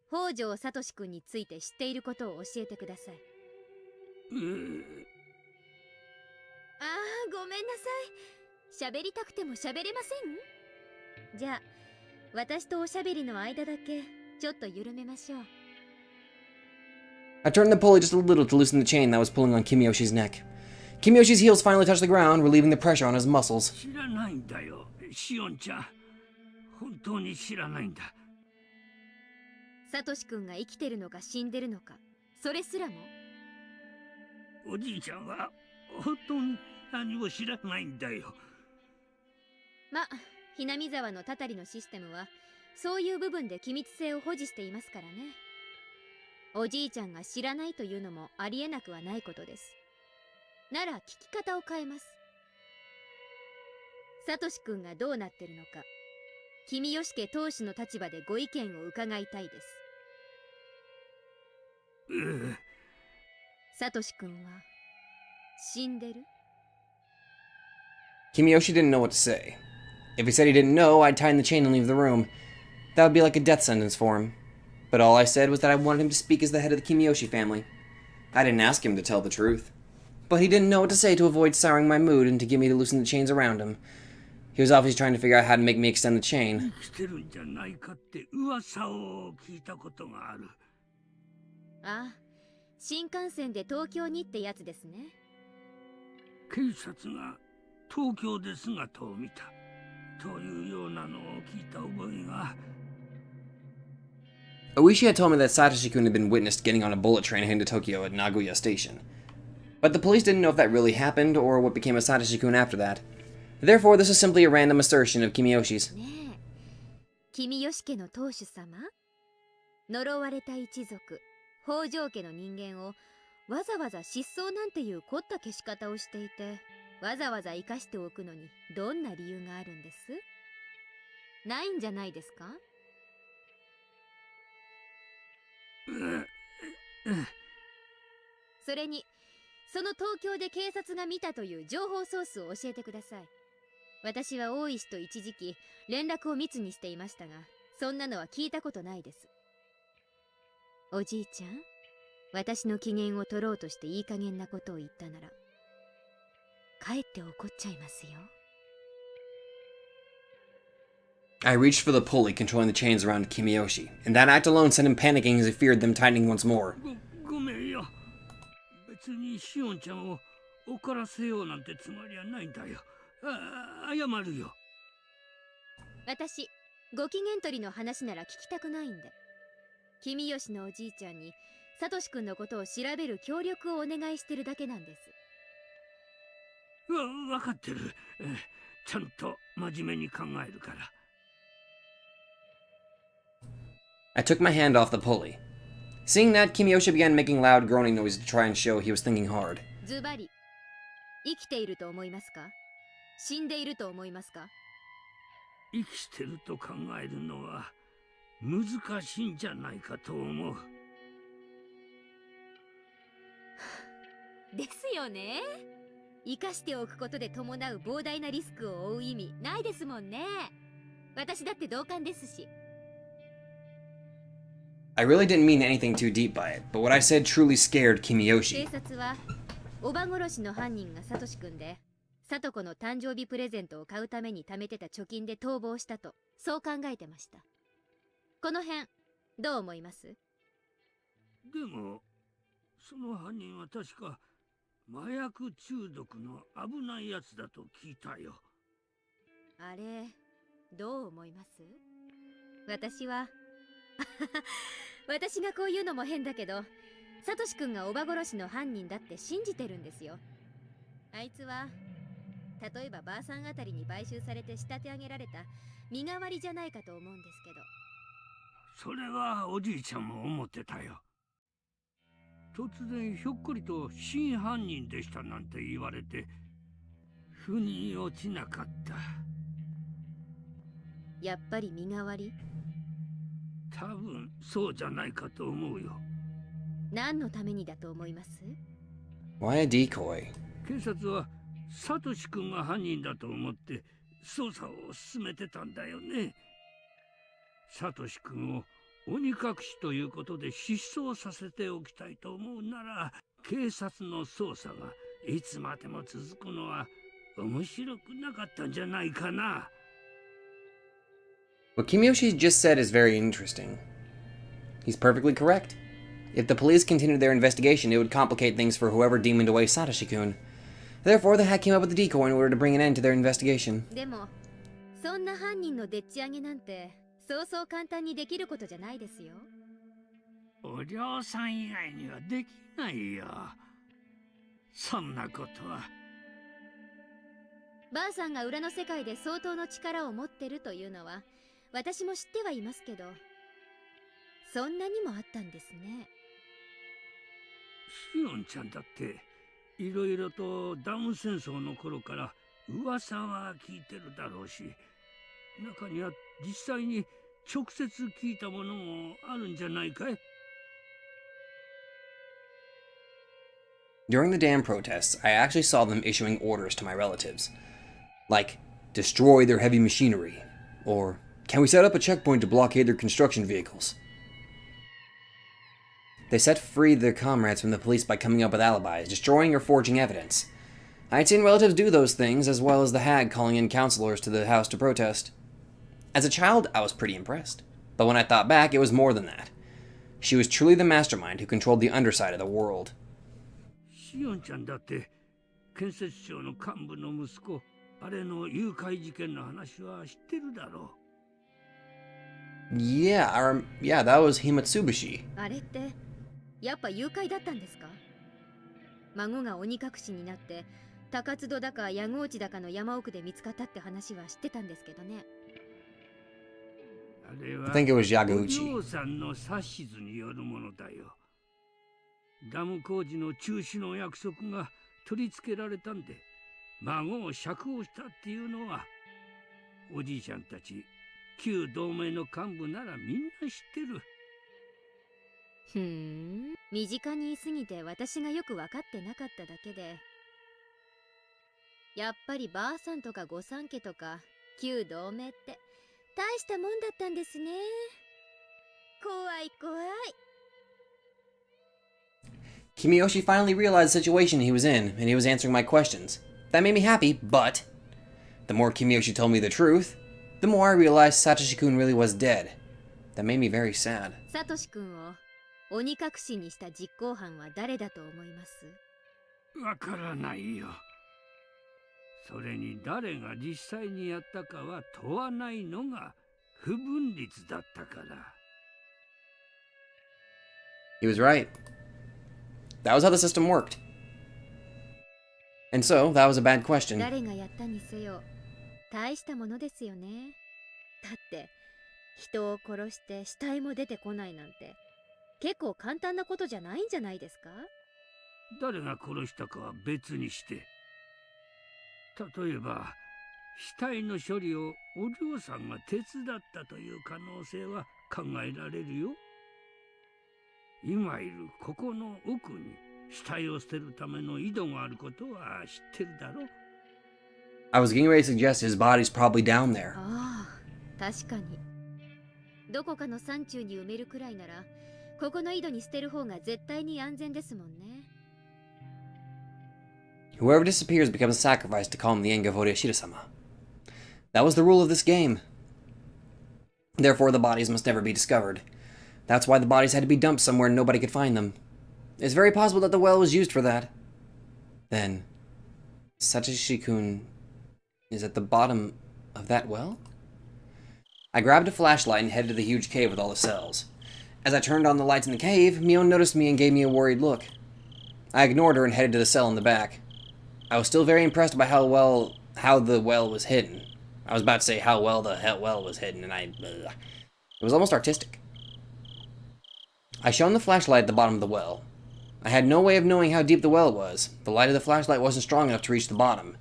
北条聡君について知っていることを教えてください。ああ、ごめんなさい。喋りたくても喋れません？じゃあ、私とおしゃべりの間だけちょっと緩めましょう。I turned the pulley just a little to loosen the chain that was pulling on Kimiyoshi's neck. Kimiyoshi's heels finally touched the ground, relieving the pressure on his muscles. 知らないんだよ、シオンちゃん。本当に知らないんだ。サトシ君が生きてるのか死んでるのか、それすらも。おじいちゃんは本当に何も知らないんだよ。ま、ひなみ沢のたたりのシステムはそういう部分で機密性を保持していますからね。おじいちゃんが知らないというのもありえなくはないことです。なら聞き方を変えます。サトシ君がどうなってるのか、君吉家当主の立場でご意見を伺いたいです。サトシ君は死んでる？ Kimiyoshi didn't know what to say. If he said he didn't know, I'd tie in the chain and leave the room. That would be like a death sentence for him. But all I said was that I wanted him to speak as the head of the Kimiyoshi family. I didn't ask him to tell the truth. But he didn't know what to say to avoid souring my mood and to get me to loosen the chains around him. He was obviously trying to figure out how to make me extend the chain. 生きてるんじゃないかって噂を聞いたことがある。ああ、新幹線で東京にってやつですね。警察が東京で姿を見たというようなのを聞いた覚えが。Oishi had told me that Satoshi-kun had been witnessed getting on a bullet train heading to Tokyo at Nagoya Station. But the police didn't know if that really happened or what became of Satoshi-kun after that. Therefore, this is simply a random assertion of Kimiyoshi's. ねえ、君吉家の当主様、呪われた一族、北条家の人間をわざわざ失踪なんていう凝った消し方をしていて、わざわざ生かしておくのにどんな理由があるんです？ないんじゃないですか？それに、その東京で警察が見たという情報ソースを教えてください。私は大石と一時期連絡を密にしていましたが、そんなのは聞いたことないです。おじいちゃん、私の機嫌を取ろうとしていい加減なことを言ったなら、かえって怒っちゃいますよ。I reached for the pulley controlling the chains around Kimiyoshi, and that act alone sent him panicking as he feared them tightening once more. ごめんよ。別にシオンちゃんを怒らせようなんてつもりはないんだよ。謝るよ。私ご機嫌取りの話なら聞きたくないんで。君吉のおじいちゃんにサトシ君のことを調べる協力をお願いしてるだけなんです。わかってる。ちゃんと真面目に考えるから。I took my hand off the pulley. Seeing that, Kimiyoshi began making loud groaning noises to try and show he was thinking hard. ズバリ、生きていると思いますか？死んでいると思いますか？生きてると考えるのは難しいんじゃないかと思う。ですよね。生かしておくことで伴う膨大なリスクを負う意味ないですもんね。私だって同感ですし。I really didn't mean anything too deep by it, but what I said truly scared Kimiyoshi. 警察はおば殺しの犯人がサトシ君で、サトコの誕生日プレゼントを買うために貯めてた貯金で逃亡したと、そう考えてました。この辺どう思います？でもその犯人は確か麻薬中毒の危ないやつだと聞いたよ。あれどう思います？私は私がこう言うのも変だけど、サトシ君がおば殺しの犯人だって信じてるんですよ。あいつは例えばばあさんあたりに買収されて仕立て上げられた身代わりじゃないかと思うんですけど。それはおじいちゃんも思ってたよ。突然ひょっこりと真犯人でしたなんて言われて腑に落ちなかった。やっぱり身代わり？多分そうじゃないかと思うよ。何のためにだと思います？ Why a decoy? 警察はサトシ君が犯人だと思って捜査を進めてたんだよね。サトシ君を鬼隠しということで失踪させておきたいと思うなら、警察の捜査がいつまでも続くのは面白くなかったんじゃないかな。What Kimiyoshi just said is very interesting. He's perfectly correct. If the police continued their investigation, it would complicate things for whoever demoned away Satoshi-kun. Therefore, the hack came up with a decoy in order to bring an end to their investigation. でもそんな犯人のでっち上げなんてそうそう簡単にできることじゃないですよ。お嬢さん以外にはできないよ。そんなことは。ばあさんが裏の世界で相当の力を持ってるというのは私も知ってはいますけど、そんなにもあったんですね。シオンちゃんだっていろいろとダム戦争の頃から噂は聞いてるだろうし、中には実際に直接聞いたものもあるんじゃないかい？ During the dam protests, I actually saw them issuing orders to my relatives. Like, destroy their heavy machinery, or can we set up a checkpoint to blockade their construction vehicles? They set free their comrades from the police by coming up with alibis, destroying or forging evidence. I'd seen relatives do those things, as well as the hag calling in counselors to the house to protest. As a child, I was pretty impressed. But when I thought back, it was more than that. She was truly the mastermind who controlled the underside of the world. シオンちゃんだって建設省の幹部の息子、あれの誘拐事件の話は知ってるだろう。Yeah, that was Himatsubushi. あれってやっぱ誘拐だったんですか？孫が鬼隠しになって高津戸だか矢河内だかの山奥で見つかったって話は知ってたんですけどね。あれは I think it was お Yagauchi. 嬢さんの指図によるものだよ。ダム工事の中止の約束が取り付けられたんで、孫を釈放したっていうのは、おじいちゃんたち旧同盟の幹部ならみんな知ってる。身近にいすぎて私がよく分かってなかっただけで、やっぱりばあさんとか御三家とか旧同盟って大したもんだったんですね。怖い怖い。Kimiyoshi finally realized the situation he was in, and he was answering my questions. That made me happy, but the more Kimiyoshi told me the truth, the more I realized Satoshi-kun really was dead. That made me very sad. サトシ君を鬼隠しにした実行犯は誰だと思います？わからないよ。それに誰が実際にやったかは問わないのが不分律だったから。He was right. That was how the system worked. And so, that was a bad question. 誰がやったにせよ、大したものですよね。だって、人を殺して死体も出てこないなんて、結構簡単なことじゃないんじゃないですか？誰が殺したかは別にして。例えば、死体の処理をお嬢さんが手伝ったという可能性は考えられるよ。今いるここの奥に死体を捨てるための井戸があることは知ってるだろ？ I was getting ready to suggest his body's probably down there. ああ、確かに。どこかの山中に埋めるくらいなら、ここの井戸に捨てる方が絶対に安全ですもんね。Whoever disappears becomes a sacrifice to calm the anger of Orishida-sama. That was the rule of this game. Therefore, the bodies must never be discovered. That's why the bodies had to be dumped somewhere and nobody could find them. It's very possible that the well was used for that. Then, Satoshi-kun is at the bottom of that well? I grabbed a flashlight and headed to the huge cave with all the cells. As I turned on the lights in the cave, Mion noticed me and gave me a worried look. I ignored her and headed to the cell in the back. I was still very impressed by how the well was hidden. I was about to say how well the well was hidden, and it was almost artistic. I shone the flashlight at the bottom of the well. I had no way of knowing how deep the well was. The light of the flashlight wasn't strong enough to reach the bottom.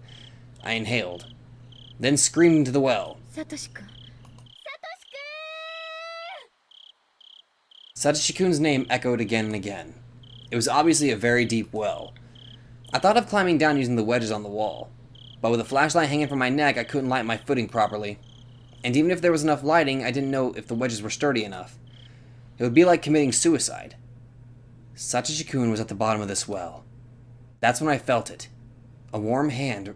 I inhaled, then screamed into the well. Satoshi-kun. Satoshi-kun's name echoed again and again. It was obviously a very deep well. I thought of climbing down using the wedges on the wall, but with a flashlight hanging from my neck, I couldn't light my footing properly. And even if there was enough lighting, I didn't know if the wedges were sturdy enough. It would be like committing suicide. Satoshi-kun was at the bottom of this well. That's when I felt it. A warm hand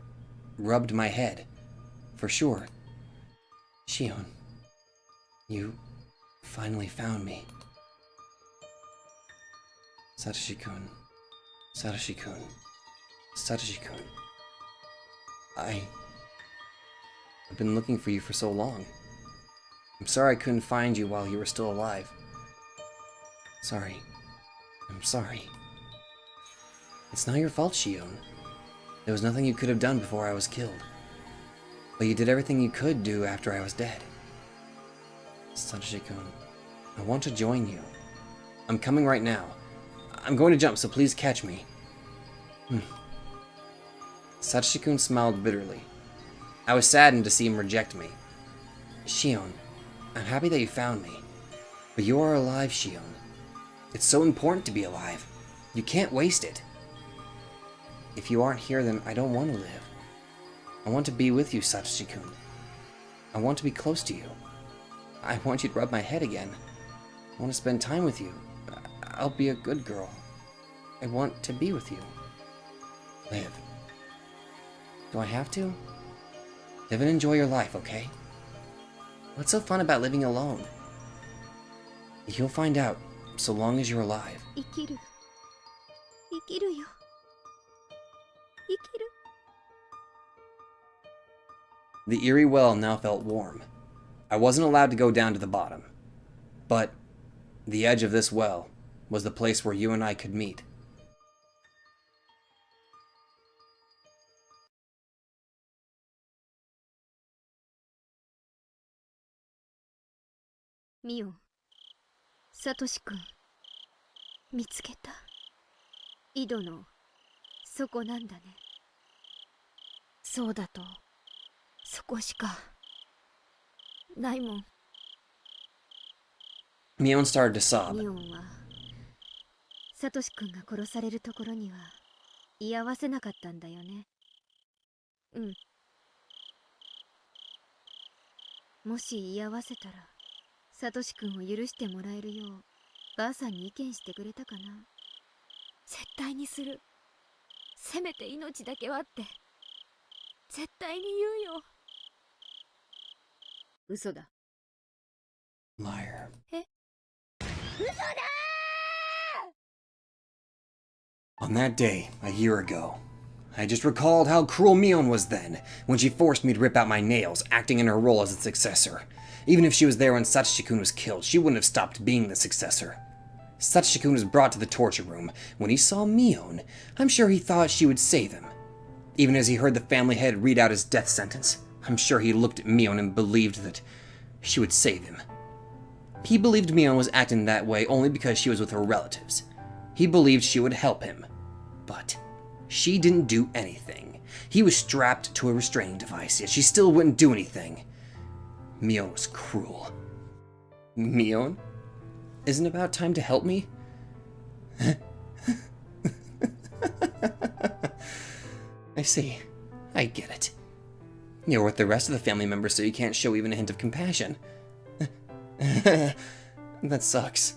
rubbed my head. For sure. Shion, you finally found me. Satoshi-kun. Satoshi-kun. Satoshi-kun. I've been looking for you for so long. I'm sorry I couldn't find you while you were still alive. Sorry. I'm sorry. It's not your fault, Shion. There was nothing you could have done before I was killed. But you did everything you could do after I was dead. Satoshi-kun, I want to join you. I'm coming right now. I'm going to jump, so please catch me. Satoshi-kun smiled bitterly. I was saddened to see him reject me. Shion, I'm happy that you found me. But you are alive, Shion. It's so important to be alive. You can't waste it. If you aren't here, then I don't want to live. I want to be with you, Satoshi-kun. I want to be close to you. I want you to rub my head again. I want to spend time with you. I'll be a good girl. I want to be with you. Live. Do I have to? Live and enjoy your life, okay? What's so fun about living alone? You'll find out, so long as you're alive. 生きる。生きるよ。生きる。 The eerie well now felt warm. I wasn't allowed to go down to the bottom. But the edge of this well was the place where you and I could meet. Mion、サトシ君、見つけた。井戸の底なんだね。そうだと、そこしかないもん。Mion started to sob. ミオンは、サトシ君が殺されるところには居合わせなかったんだよね。うん。もし居合わせたら、サトシ君を許してもらえるよう、ばあさんに意見してくれたかな。絶対にする。せめて命だけはって。絶対に言うよ。嘘だ。Liar. え？嘘だー！ On that day, a year ago, I just recalled how cruel Mion was then, when she forced me to rip out my nails, acting in her role as its successor. Even if she was there when Satoshi-kun was killed, she wouldn't have stopped being the successor. Satoshi-kun was brought to the torture room. When he saw Mion, I'm sure he thought she would save him. Even as he heard the family head read out his death sentence, I'm sure he looked at Mion and believed that she would save him. He believed Mion was acting that way only because she was with her relatives. He believed she would help him. But she didn't do anything. He was strapped to a restraining device, yet she still wouldn't do anything. Mion was cruel. Mion? Isn't it about time to help me? I see. I get it. You're with the rest of the family members, so you can't show even a hint of compassion. That sucks.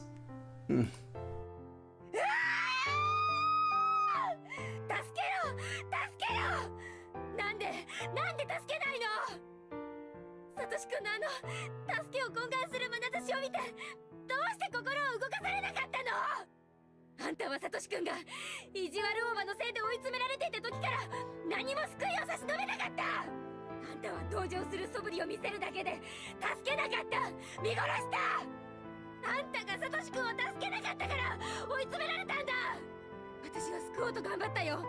あんたはサトシ君が意地悪オーバーのせいで追い詰められていた時から何も救いを差し伸べなかった。あんたは同情する素振りを見せるだけで助けなかった。見殺した。あんたがサトシ君を助けなかったから追い詰められたんだ。私は救おうと頑張ったよ。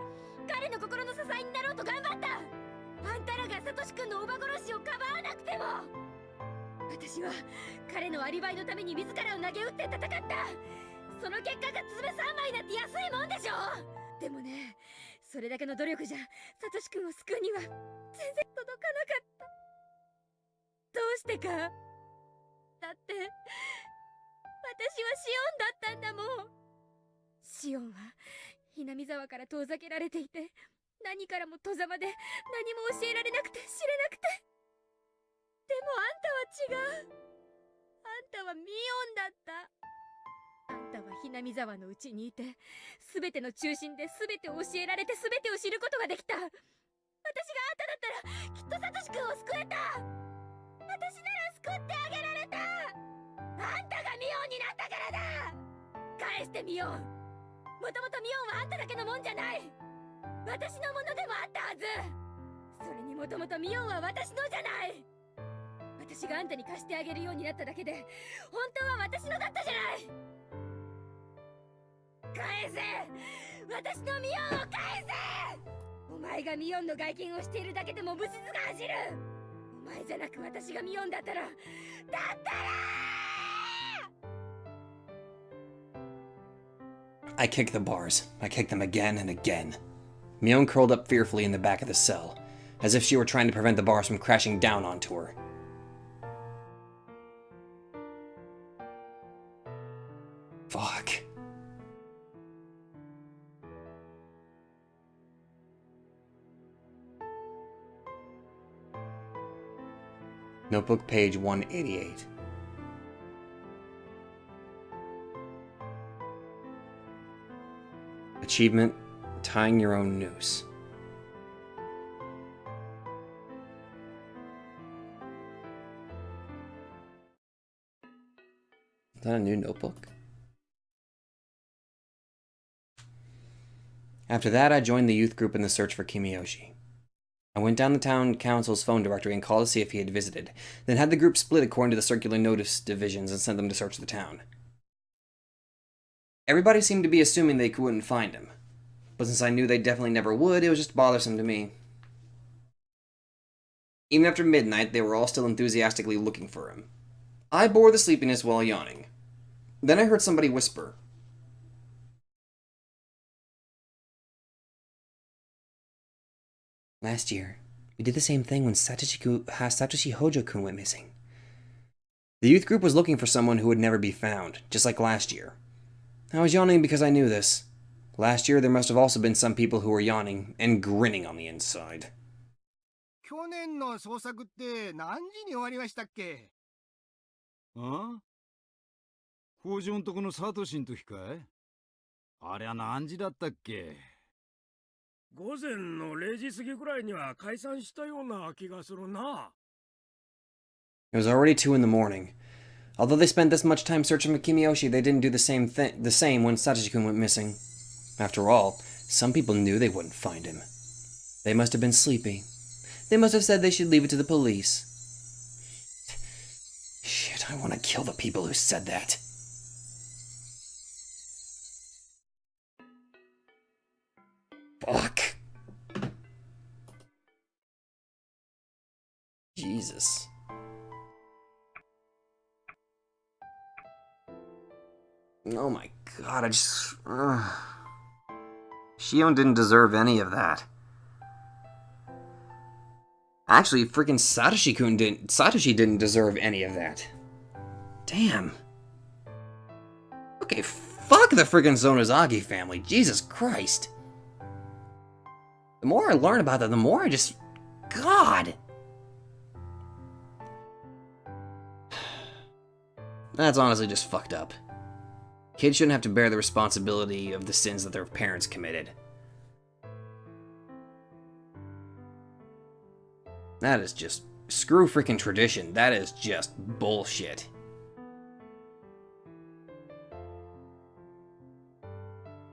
彼の心の支えになろうと頑張った。あんたらがサトシ君のオーバー殺しをかばわなくても。私は彼のアリバイのために自らを投げ打って戦った。その結果が爪3枚なんて安いもんでしょ。でもね、それだけの努力じゃサトシ君を救うには全然届かなかった。どうしてか。だって私はシオンだったんだもん。シオンはひなみ沢から遠ざけられていて、何からも戸ざまで何も教えられなくて知れなくて。でもあんたは違う。あんたはミオンだった。あんたはひなみ沢のうちにいて、すべての中心で全てを教えられて全てを知ることができた。私があんただったらきっとサトシ君を救えた。私なら救ってあげられた。あんたがミオンになったからだ。返してミオン。もともとミオンはあんただけのもんじゃない。私のものでもあったはず。それにもともとミオンは私のじゃない。私があんたに貸してあげるようになっただけで本当は私のだったじゃない。返せ。私のミオンを返せ。お前がミオンの外見をしているだけでも無実が走る。お前じゃなく私がミオンだったらI kicked the bars. I kicked them again and again. Mion curled up fearfully in the back of the cell, as if she were trying to prevent the bars from crashing down onto her. Fuck. Notebook page 188. Achievement, tying your own noose. Is that a new notebook? After that, I joined the youth group in the search for Kimiyoshi. I went down the town council's phone directory and called to see if he had visited, then had the group split according to the circular notice divisions and sent them to search the town. Everybody seemed to be assuming they wouldn't find him, but since I knew they definitely never would, it was just bothersome to me. Even after midnight, they were all still enthusiastically looking for him. I bore the sleepiness while yawning. Then I heard somebody whisper, "Last year, we did the same thing when Satoshi Hojo-kun went missing." The youth group was looking for someone who would never be found, just like last year. I was yawning because I knew this. Last year, there must have also been some people who were yawning and grinning on the inside. 去年の捜索って何時に終わりましたっけ？あ？工場のとこのサトシの時かい？あれは何時だったっけ？午前の0時過ぎくらいには解散したような気がするな。It was already 2 in the morning. Although they spent this much time searching for Kimiyoshi, they didn't do the same when Satoshi-kun went missing. After all, some people knew they wouldn't find him. They must have been sleepy. They must have said they should leave it to the police. Shit, I want to kill the people who said that. Fuck. Jesus. Oh my god, I just... Shion didn't deserve any of that. Actually, freaking Satoshi didn't deserve any of that. Damn. Okay, fuck the freaking Sonozaki family. Jesus Christ. The more I learn about them, the more I just... God. That's honestly just fucked up. Kids shouldn't have to bear the responsibility of the sins that their parents committed. That is just... Screw freaking tradition. That is just bullshit.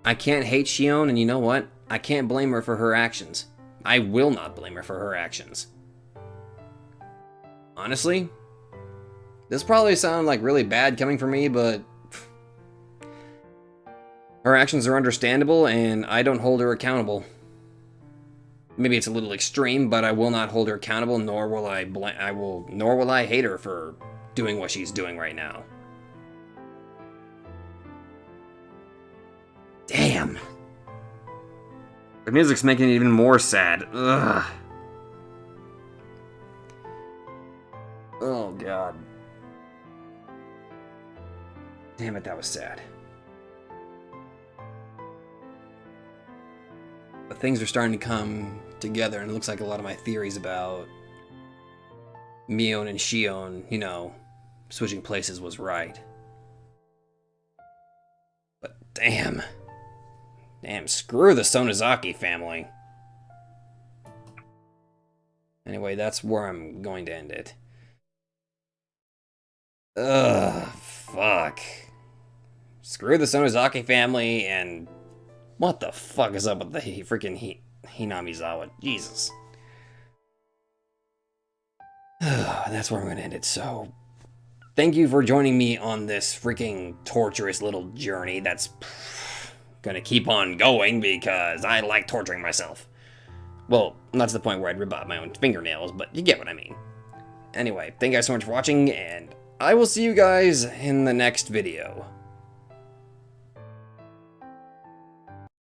I can't hate Shion, and you know what? I can't blame her for her actions. I will not blame her for her actions. Honestly, this probably sounds like really bad coming from me, but her actions are understandable, and I don't hold her accountable. Maybe it's a little extreme, but I will not hold her accountable, nor will I hate her for doing what she's doing right now. Damn. The music's making it even more sad. Ugh. Oh god. Damn it, that was sad. But things are starting to come together, and it looks like a lot of my theories about Mion and Shion, you know, switching places was right. But damn. Damn, screw the Sonozaki family. Anyway, that's where I'm going to end it. Ugh, fuck. Screw the Sonozaki family, and what the fuck is up with the freaking Hinamizawa? Jesus. That's where I'm going to end it, so... Thank you for joining me on this freaking torturous little journey that's gonna keep on going because I like torturing myself. Well, not to the point where I'd rip out my own fingernails, but you get what I mean. Anyway, thank you guys so much for watching, and I will see you guys in the next video.